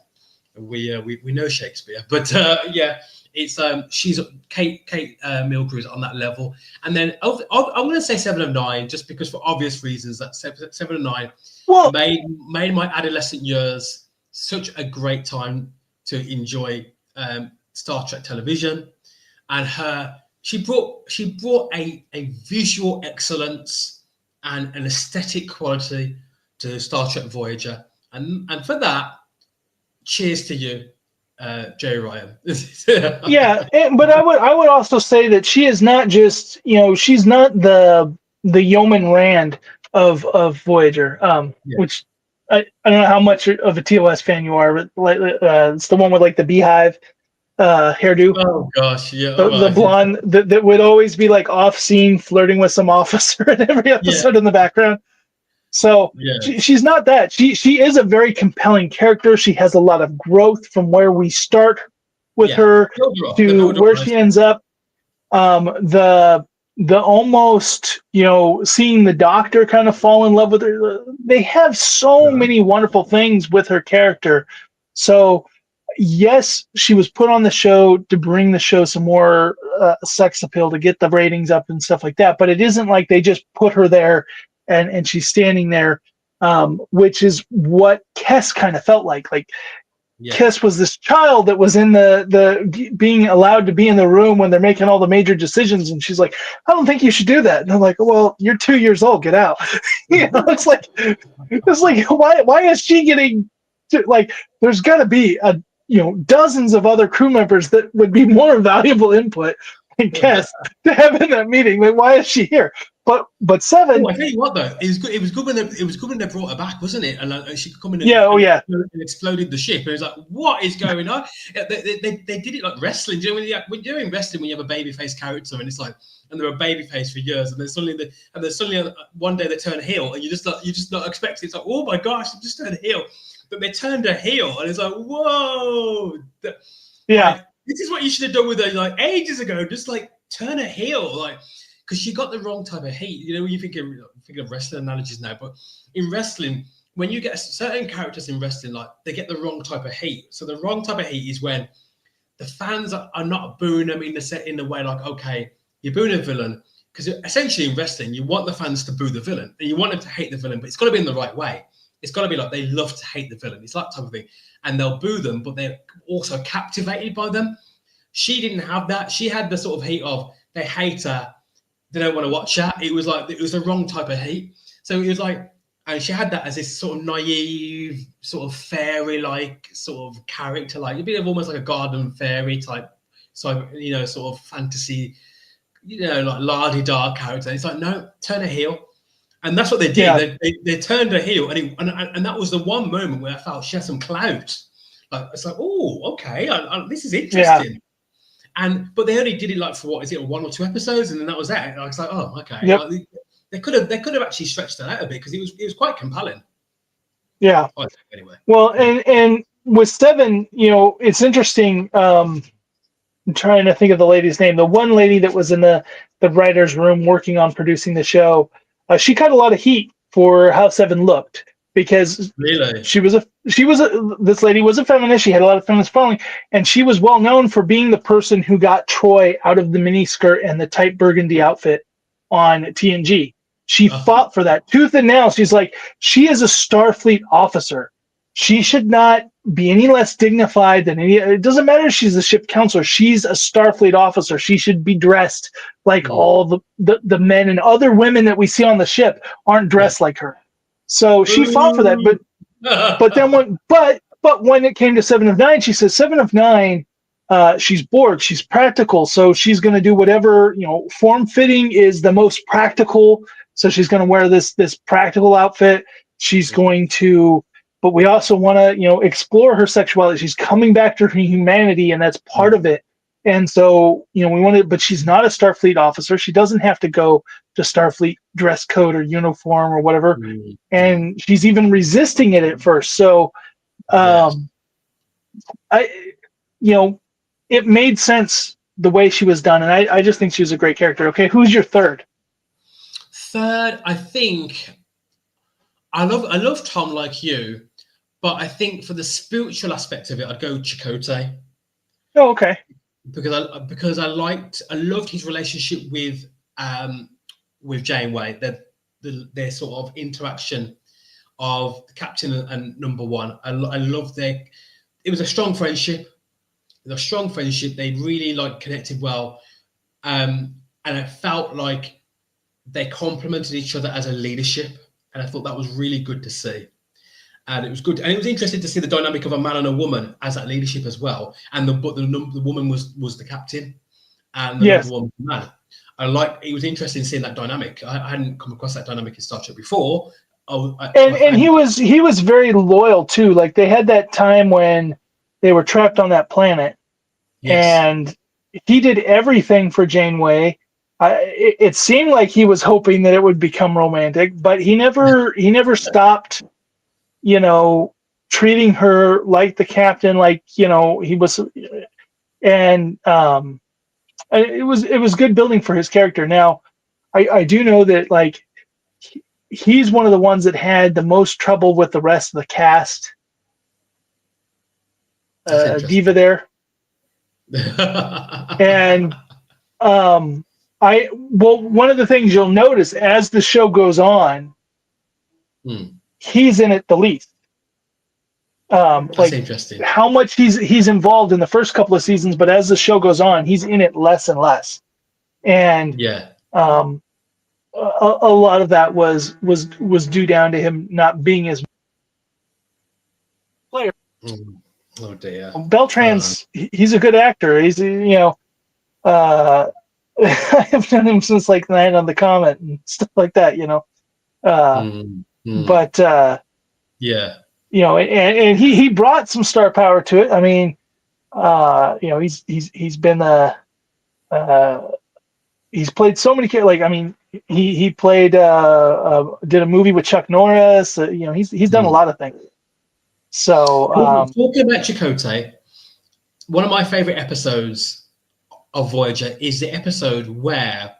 we know Shakespeare, but yeah, it's she's Kate Milgrew on that level. And then I'm going to say 7 of 9, just because for obvious reasons that 7 of 9 made my adolescent years such a great time to enjoy Star Trek television, and she brought a visual excellence and an aesthetic quality to Star Trek Voyager, and for that, cheers to you, Jay Ryan. Yeah, but I would also say that she is not just, she's not the Yeoman Rand of Voyager, which I don't know how much of a TOS fan you are, but like it's the one with like the beehive hairdo. Oh gosh, yeah. The blonde that would always be like off scene flirting with some officer in every episode in the background. So she's not that. She is a very compelling character. She has a lot of growth from where we start with her to where she ends up. The almost, seeing the Doctor kind of fall in love with her. They have so many wonderful things with her character. So yes, she was put on the show to bring the show some more sex appeal, to get the ratings up and stuff like that. But it isn't like they just put her there and she's standing there, which is what Kes kind of felt like. Kes was this child that was in the being allowed to be in the room when they're making all the major decisions, and she's like, I don't think you should do that. And I'm like, well, you're 2 years old, get out. It's like why is she getting to, like, there's got to be dozens of other crew members that would be more valuable input than Kes to have in that meeting. Like, why is she here? But 7. I tell you what, though, it was good when they brought her back, wasn't it? And she could come in and exploded the ship. And it was like, what is going on? They did it like wrestling. Do you know, when you're doing wrestling, when you have a babyface character, and it's like, and they're a babyface for years, and then suddenly one day they turn heel, and you just not expect it. It's like, oh my gosh, they just turned heel. But they turned her heel, and it's like, whoa, yeah. This is what you should have done with her like ages ago. Just like turn her heel, like. Because she got the wrong type of heat. When you think of wrestling analogies now, but in wrestling, when you get certain characters in wrestling, like, they get the wrong type of heat. So the wrong type of heat is when the fans are not booing them in the way like, okay, you're booing a villain, because essentially in wrestling you want the fans to boo the villain and you want them to hate the villain, but it's got to be in the right way. It's got to be like they love to hate the villain. It's that type of thing, and they'll boo them, but they're also captivated by them. She didn't have that. She had the sort of heat of they hate her. They don't want to watch that. It was like, it was the wrong type of heat. So it was like, and she had that as this sort of naive, sort of fairy-like sort of character, like a bit of almost like a garden fairy type, sort of fantasy, like la-di-da character. It's like, no, turn her heel. And that's what they did. Yeah. They turned her heel, and that was the one moment where I felt she had some clout. Like, it's like, oh, okay, this is interesting. Yeah. But they only did it like for 1 or 2 episodes, and then that was that. I was like, oh, okay. Yep. Like, they could have actually stretched that out a bit, because it was quite compelling. Yeah. Anyway. Well, and with 7, it's interesting. I'm trying to think of the lady's name. The one lady that was in the writer's room working on producing the show, she got a lot of heat for how 7 looked, because Really? this lady was a feminist. She had a lot of feminist following, and she was well known for being the person who got Troy out of the miniskirt and the tight burgundy outfit on TNG. She fought for that tooth and nail. She's like, she is a Starfleet officer. She should not be any less dignified than any. It doesn't matter if she's a ship counselor. She's a Starfleet officer. She should be dressed like all the men and other women that we see on the ship aren't dressed like her. So she fought for that. But then when it came to Seven of Nine, she says Seven of Nine, she's bored. She's practical, so she's going to do whatever, form fitting is the most practical. So she's going to wear this practical outfit. She's going to. But we also want to, explore her sexuality. She's coming back to her humanity, and that's part of it. And so, we want to, but she's not a Starfleet officer. She doesn't have to go to Starfleet dress code or uniform or whatever. And she's even resisting it at first. So, it made sense the way she was done. And I just think she was a great character. Okay. Who's your third? Third, I think I love Tom like you, but I think for the spiritual aspect of it, I'd go Chakotay. Oh, okay. Because I loved his relationship with Janeway, their sort of interaction of the captain and number one. I loved it was a strong friendship. They really connected well, and it felt like they complemented each other as a leadership. And I thought that was really good to see. And it was good. And it was interesting to see the dynamic of a man and a woman as that leadership as well. And the woman was the captain and the number one man. It was interesting seeing that dynamic. I hadn't come across that dynamic in Star Trek before. And he was very loyal too. Like they had that time when they were trapped on that planet. Yes. And he did everything for Janeway. It seemed like he was hoping that it would become romantic, but he never stopped, treating her like the captain, like, he was, and it was good building for his character. Now, I do know that he's one of the ones that had the most trouble with the rest of the cast. Diva there. And one of the things you'll notice as the show goes on, he's in it the least. That's interesting. How much he's involved in the first couple of seasons, but as the show goes on, he's in it less and less. And a lot of that was due down to him not being as player. Oh dear. Beltran's he's a good actor. He's I have known him since Night on the Comet and stuff like that, But and he brought some star power to it. I mean, he's been he's played so many characters. He played did a movie with Chuck Norris. He's done a lot of things. So talking about Chakotay, one of my favorite episodes of Voyager is the episode where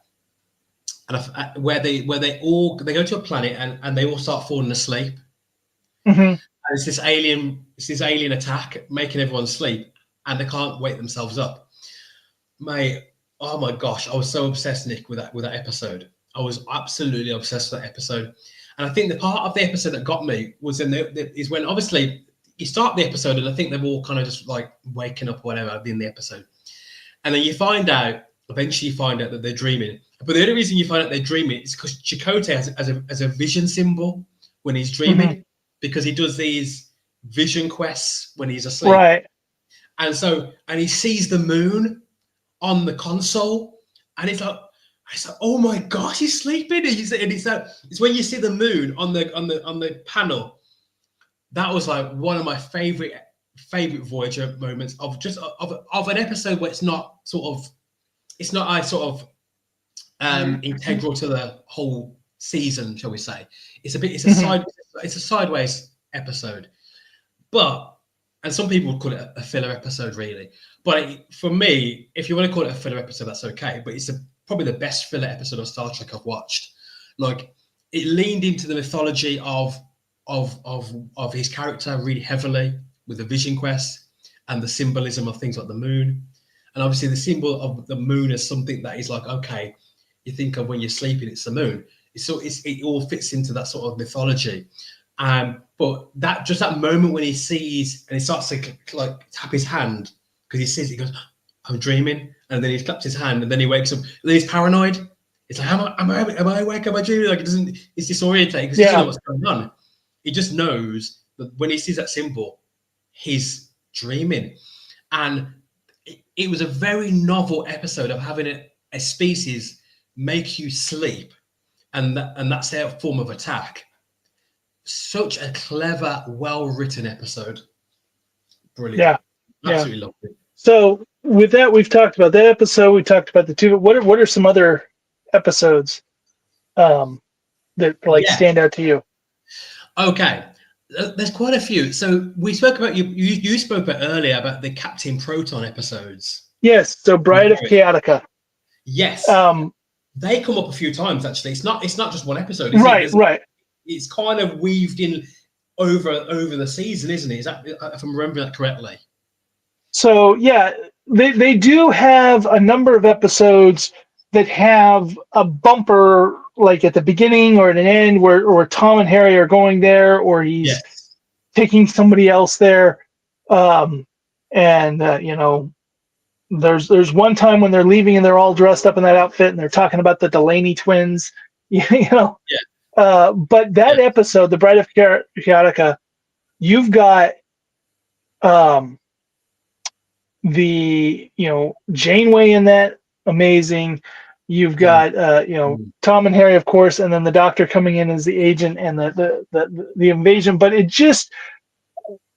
they go to a planet and they all start falling asleep. And it's this alien attack making everyone sleep, and they can't wake themselves up. Mate, oh my gosh, I was so obsessed, Nick, with that episode. I was absolutely obsessed with that episode. And I think the part of the episode that got me was is when obviously you start the episode and I think they're all kind of just waking up or whatever in the episode. And then eventually you find out that they're dreaming. But the only reason you find out they're dreaming is because Chakotay has a vision symbol when he's dreaming, because he does these vision quests when he's asleep. Right. And he sees the moon on the console, and it's like, oh my gosh, he's sleeping. It's when you see the moon on the panel. That was one of my favorite Voyager moments of an episode where it's not integral to the whole season, shall we say. It's a sideways episode, and some people would call it a filler episode, really. But for me, if you want to call it a filler episode, that's okay. But it's probably the best filler episode of Star Trek I've watched. It leaned into the mythology of of his character really heavily with the Vision Quest and the symbolism of things like the moon. And obviously the symbol of the moon is something that is like, okay, you think of when you're sleeping, it's the moon. It all fits into that sort of mythology. But that moment when he sees and he starts to like tap his hand because he sees it, he goes, I'm dreaming. And then he claps his hand and then he wakes up. And then he's paranoid. It's like, am I awake? Am I dreaming? Like it's disorientated because he doesn't know what's going on. He just knows that when he sees that symbol, he's dreaming. And it was a very novel episode of having a species make you sleep, and that's their form of attack. Such a clever, well-written episode. Brilliant. Yeah. Absolutely loved it. So with that, we've talked about that episode. We talked about the two. What are some other episodes that stand out to you? Okay. There's quite a few. So we spoke about you spoke about earlier about the Captain Proton episodes. Yes. So Bride of Chaotica. Yes. They come up a few times actually. It's not just one episode. Right. It's kind of weaved in over the season, isn't it? Is that, if I'm remembering that correctly? So yeah, they do have a number of episodes that have a bumper like at the beginning or at an end where Tom and Harry are going there, or he's taking somebody else there. There's one time when they're leaving and they're all dressed up in that outfit and they're talking about the Delaney twins, but that episode, The Bride of Chaotica, you've got Janeway in that, amazing. You've got Tom and Harry, of course, and then the Doctor coming in as the agent and the invasion. But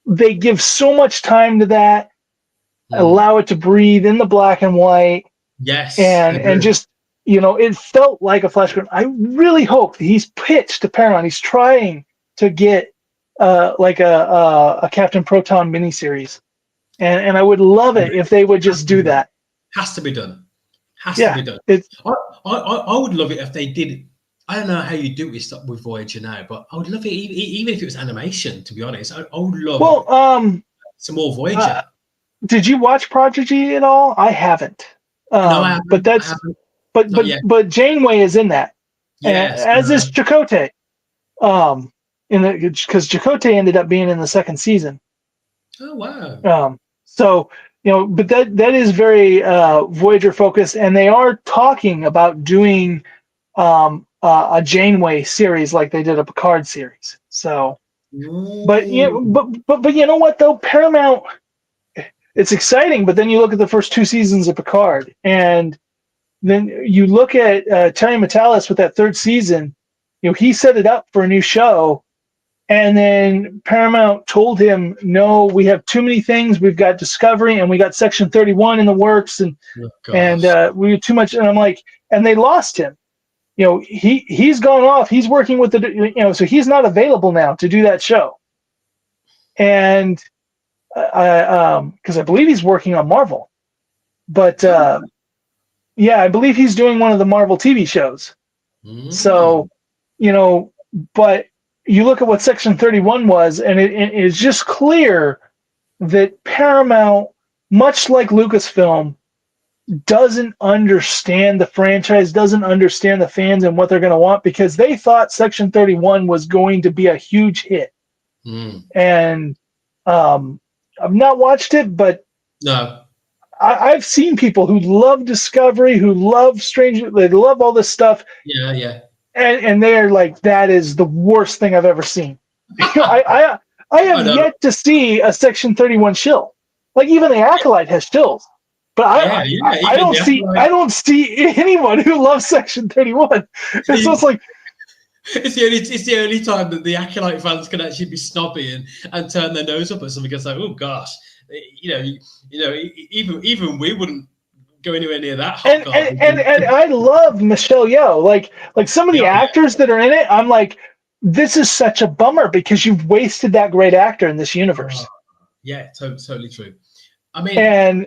they give so much time to that, allow it to breathe in the black and white. Yes, and just it felt like a flash. I really hope that he's pitched to Paramount. He's trying to get like a Captain Proton miniseries, and I would love it if they would just do that. Has to be done. To be done. I would love it if they did. I don't know how you do it with Voyager now, but I would love it even if it was animation. To be honest, I would love some more Voyager. Did you watch Prodigy at all? I haven't. No, I haven't. But Janeway is in that, as is Chakotay. Because Chakotay ended up being in the second season. Oh wow. But that is very Voyager focused, and they are talking about doing a Janeway series like they did a Picard series. So, but you know what though, Paramount, it's exciting. But then you look at the first two seasons of Picard, and then you look at Terry Matalas with that third season. He set it up for a new show. And then Paramount told him, no, we have too many things. We've got Discovery and we got Section 31 in the works, and we have too much. And I'm like, and they lost him. He's gone off. He's working with so he's not available now to do that show. And because I believe he's working on Marvel, but I believe he's doing one of the Marvel TV shows. So, but you look at what Section 31 was, and it is just clear that Paramount, much like Lucasfilm, doesn't understand the franchise, doesn't understand the fans and what they're going to want, because they thought Section 31 was going to be a huge hit. And I've not watched it, but no, I've seen people who love Discovery, who love they love all this stuff. Yeah. And they're like, that is the worst thing I've ever seen. I have yet to see a Section 31 shill. Like even the Acolyte has shills, but I don't see anyone who loves Section 31. And so it's like it's the only time that the Acolyte fans can actually be snobby and turn their nose up at something and say, oh gosh, even we wouldn't go anywhere near that. And I love Michelle Yeoh. Like some of the actors that are in it, I'm like, this is such a bummer because you've wasted that great actor in this universe. Totally true. I mean,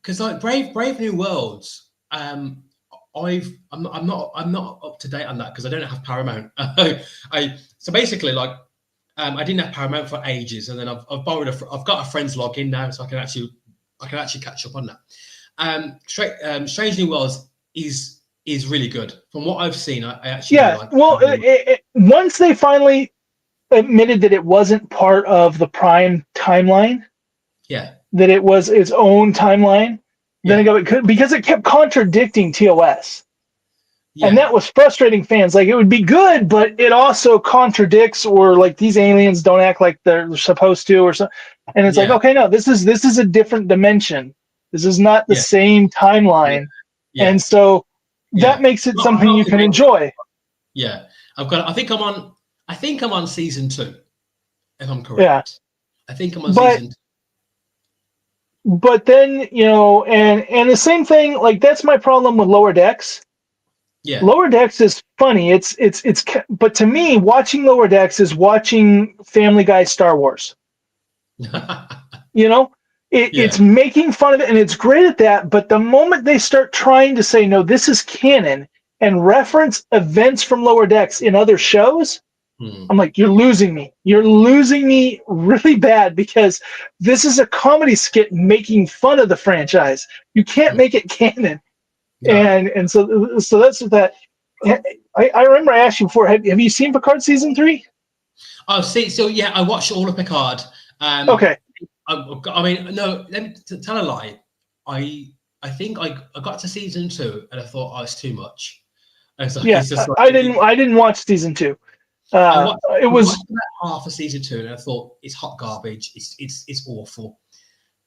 because like Brave New Worlds, I'm not up to date on that because I don't have Paramount. So basically, like I didn't have Paramount for ages, and then I've borrowed I've got a friend's login now, so I can actually catch up on that. Strange New Worlds is really good. From what I've seen, I actually really like. Well, once they finally admitted that it wasn't part of the Prime timeline, that it was its own timeline, then it got, because it kept contradicting TOS. And that was frustrating fans. Like, it would be good, but it also contradicts, or like these aliens don't act like they're supposed to, or so. And it's like, okay, no, this is a different dimension. This is not the same timeline. And so that makes it something you can enjoy. Yeah, I think I'm on season 2, if I'm correct. Yeah, I think I'm on season 2. But then, you know, and the same thing. Like, that's my problem with Lower Decks. Yeah. Lower Decks is funny. It's but to me, watching Lower Decks is watching Family Guy Star Wars. You know, it's making fun of it, and it's great at that. But the moment they start trying to say, no, this is canon, and reference events from Lower Decks in other shows, I'm like, you're losing me. You're losing me really bad, because this is a comedy skit making fun of the franchise. You can't make it canon. No. And so that's that. I remember I asked you before. Have you seen Picard season 3? Oh, see, so yeah, I watched all of Picard. Okay. I mean, no, let me tell a lie. I think I got to season 2 and I thought, oh, it's too much. So I didn't watch season 2. It was about half of season 2, and I thought, it's hot garbage. It's awful.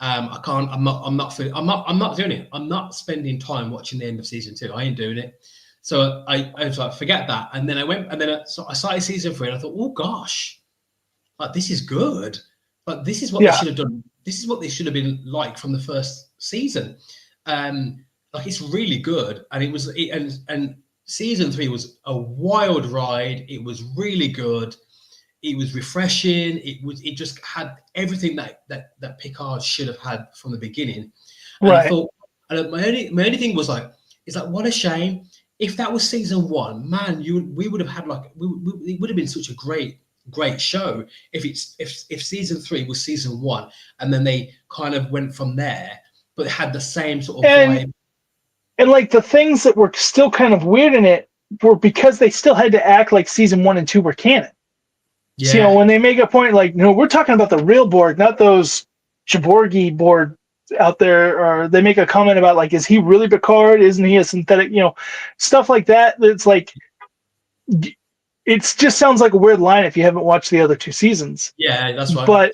I can't. I'm not doing it. I'm not spending time watching the end of season 2. I ain't doing it. So I was like, forget that. And then I went, and then I started season 3, and I thought, oh gosh, like, this is good. But this is what they should have done. This is what they should have been like from the first season. Like, it's really good, and and season 3 was a wild ride. It was really good. It was refreshing. It just had everything that Picard should have had from the beginning. And I thought, and my only thing was like, it's like, what a shame. If that was season 1, man, we would have had like, it would have been such a great show if season 3 was season 1, and then they kind of went from there, but it had the same sort of vibe. And like, the things that were still kind of weird in it were because they still had to act like season 1 and 2 were canon. Yeah. So, you know, when they make a point like, no, we're talking about the real Borg, not those Jaborgi Borg out there, or they make a comment about, like, is he really Picard? Isn't he a synthetic? You know, stuff like that. It's like, it just sounds like a weird line if you haven't watched the other 2 seasons. Yeah, that's right.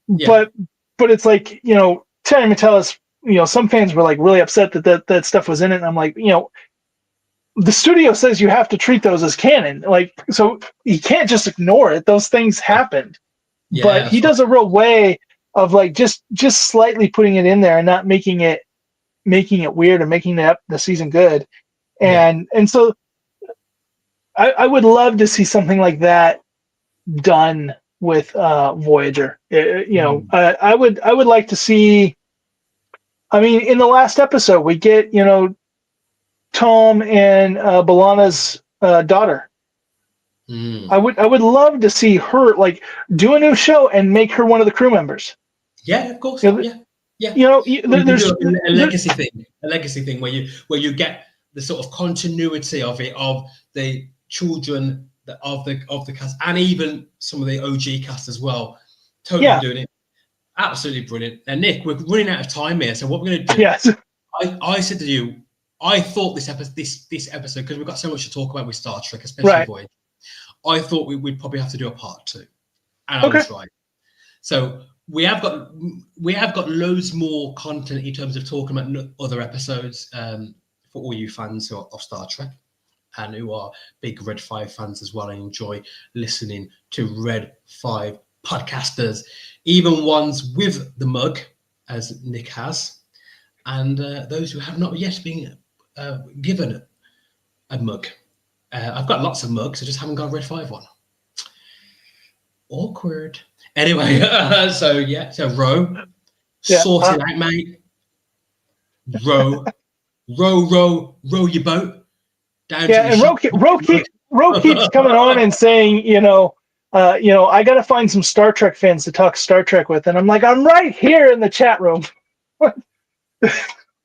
But it's like, you know, Terry Matalas, you know, some fans were like really upset that stuff was in it. And I'm like, you know, the studio says you have to treat those as canon. Like, so you can't just ignore it. Those things happened. Yeah, but he does a real way of, like, just slightly putting it in there and not making it weird, and making the season good. And so I would love to see something like that done with Voyager. You know, I would like to see. I mean, in the last episode, we get, you know, Tom and B'Elanna's daughter. I would love to see her, like, do a new show and make her one of the crew members. Yeah, of course. Yeah. You know, there's a legacy thing where you get the sort of continuity of it, of the children of the cast, and even some of the OG cast as well. Totally doing it. Absolutely brilliant. And Nick, we're running out of time here, so what we're going to do? Yes. I said to you, I thought this episode, because we've got so much to talk about with Star Trek, especially Voyager, I thought we'd probably have to do a part 2, and I was right. So we have got loads more content in terms of talking about other episodes for all you fans who are of Star Trek, and who are big Red 5 fans as well, and enjoy listening to Red 5 podcasters, even ones with the mug, as Nick has, and those who have not yet been given a mug. I've got lots of mugs, I just haven't got a Red 5 one. Awkward. Anyway, so row, sort it out, mate. Row your boat down. Yeah, and Ro keeps coming on and saying, you know, I got to find some Star Trek fans to talk Star Trek with. And I'm like, I'm right here in the chat room.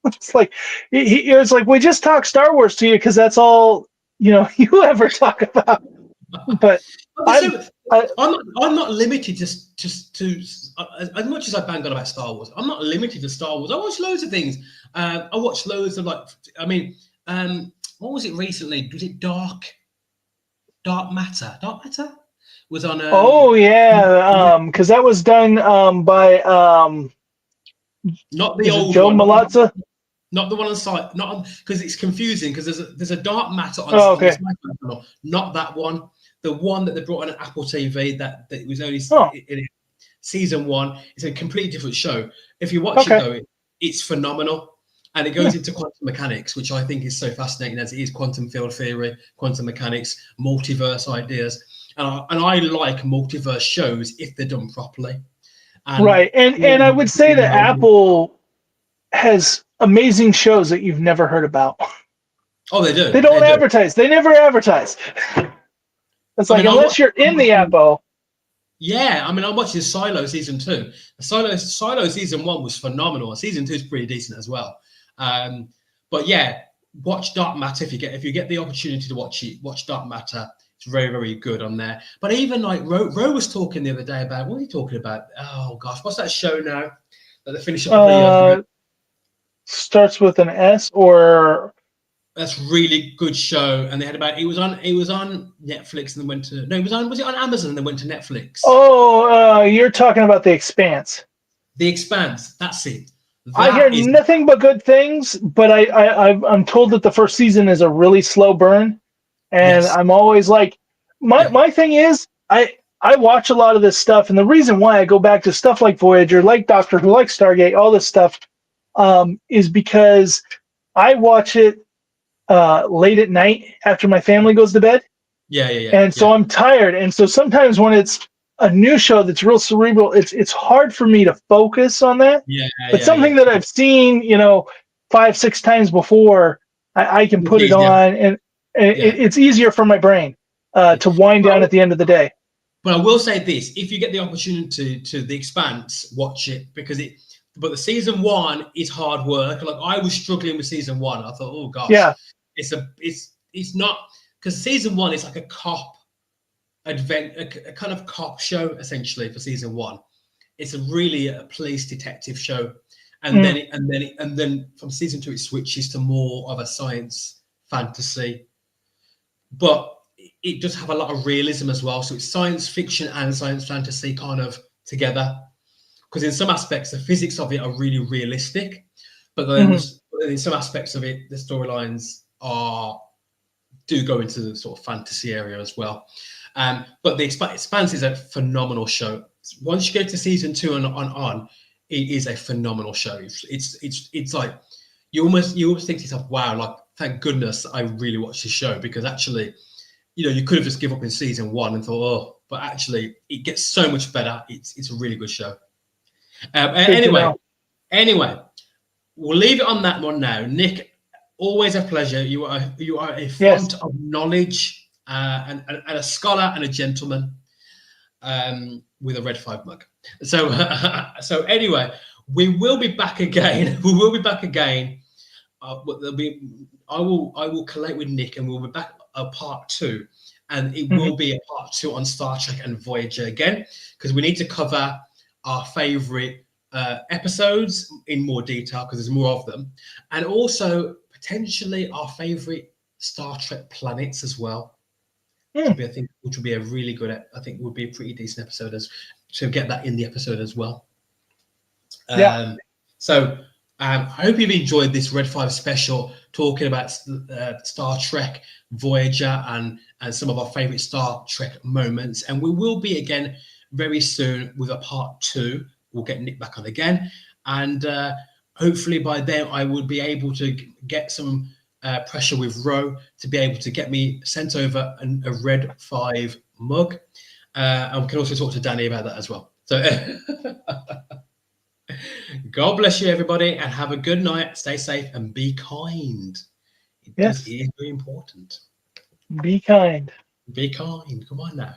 It's like, it's like, we just talk Star Wars to you because that's all, you ever talk about. But I'm not limited just to as much as I bang on about Star Wars. I'm not limited to Star Wars. I watch loads of things. I watched loads of what was it recently? Was it Dark Matter? Dark Matter was on. Because that was done by not the old Joe one, Malazza. Not the one on site, not on, because it's confusing because there's a Dark Matter on, on the SmackDown channel, not that one. The one that they brought on Apple TV that was only in season 1. It's a completely different show. If you watch it though, it's phenomenal, and it goes into quantum mechanics, which I think is so fascinating as it is quantum field theory, quantum mechanics, multiverse ideas, and I like multiverse shows if they're done properly. Right, and I would say that Apple has amazing shows that you've never heard about. Oh, they do. They don't advertise. They never advertise. It's unless you're in the Apple. Yeah, I'm watching Silo season 2. Silo season 1 was phenomenal. Season 2 is pretty decent as well. But yeah, watch Dark Matter if you get the opportunity to watch it. Watch Dark Matter. It's very, very good on there. But even like Ro was talking the other day about, what are you talking about? Oh gosh, what's that show now that they finish up? Starts with an S or. That's really good show, and they had it was on Netflix and then went to was it on Amazon and then went to Netflix? You're talking about The Expanse. The Expanse, that's it. I hear nothing but good things, but I'm told that the first season is a really slow burn, and I'm always like, my thing is I watch a lot of this stuff, and the reason why I go back to stuff like Voyager, like Doctor Who, like Stargate, all this stuff, is because I watch it late at night after my family goes to bed. And so I'm tired. And so sometimes when it's a new show that's real cerebral, it's hard for me to focus on that. But something that I've seen, 5-6 times before, I can put it on, and it's easier for my brain to wind down at the end of the day. But I will say this: if you get the opportunity to The Expanse, watch it, because but the season 1 is hard work. Like, I was struggling with season 1. I thought, oh gosh. Yeah. It's not, because season 1 is like a cop a kind of cop show essentially for season 1. It's really a police detective show, and then from season 2 it switches to more of a science fantasy, but it does have a lot of realism as well. So it's science fiction and science fantasy kind of together, because in some aspects the physics of it are really realistic, but then in some aspects of it the storylines do go into the sort of fantasy area as well. But the Expanse is a phenomenal show. Once you go to season 2 and on, it is a phenomenal show. It's like you always think to yourself, wow, like, thank goodness I really watched this show, because actually, you could have just given up in season 1 and thought, oh, but actually it gets so much better. It's a really good show. Anyway, we'll leave it on that one now. Nick, always a pleasure. You are a font of knowledge, and a scholar and a gentleman, with a red 5 mug. So anyway, we will be back again. I will collate with Nick, and we'll be back at part 2, and it will be a part 2 on Star Trek and Voyager again, because we need to cover our favorite episodes in more detail, because there's more of them, and also potentially our favorite Star Trek planets as well. Which would be a really good, I think would be a pretty decent episode to get that in the episode as well. So I hope you've enjoyed this Red 5 special, talking about Star Trek, Voyager, and some of our favorite Star Trek moments. And we will be again very soon with a part 2. We'll get Nick back on again, and hopefully by then I will be able to get some pressure with Ro to be able to get me sent over a red 5 mug, and we can also talk to Danny about that as well. So God bless you, everybody, and have a good night. Stay safe and be kind. It is very important. Be kind. Be kind. Come on now.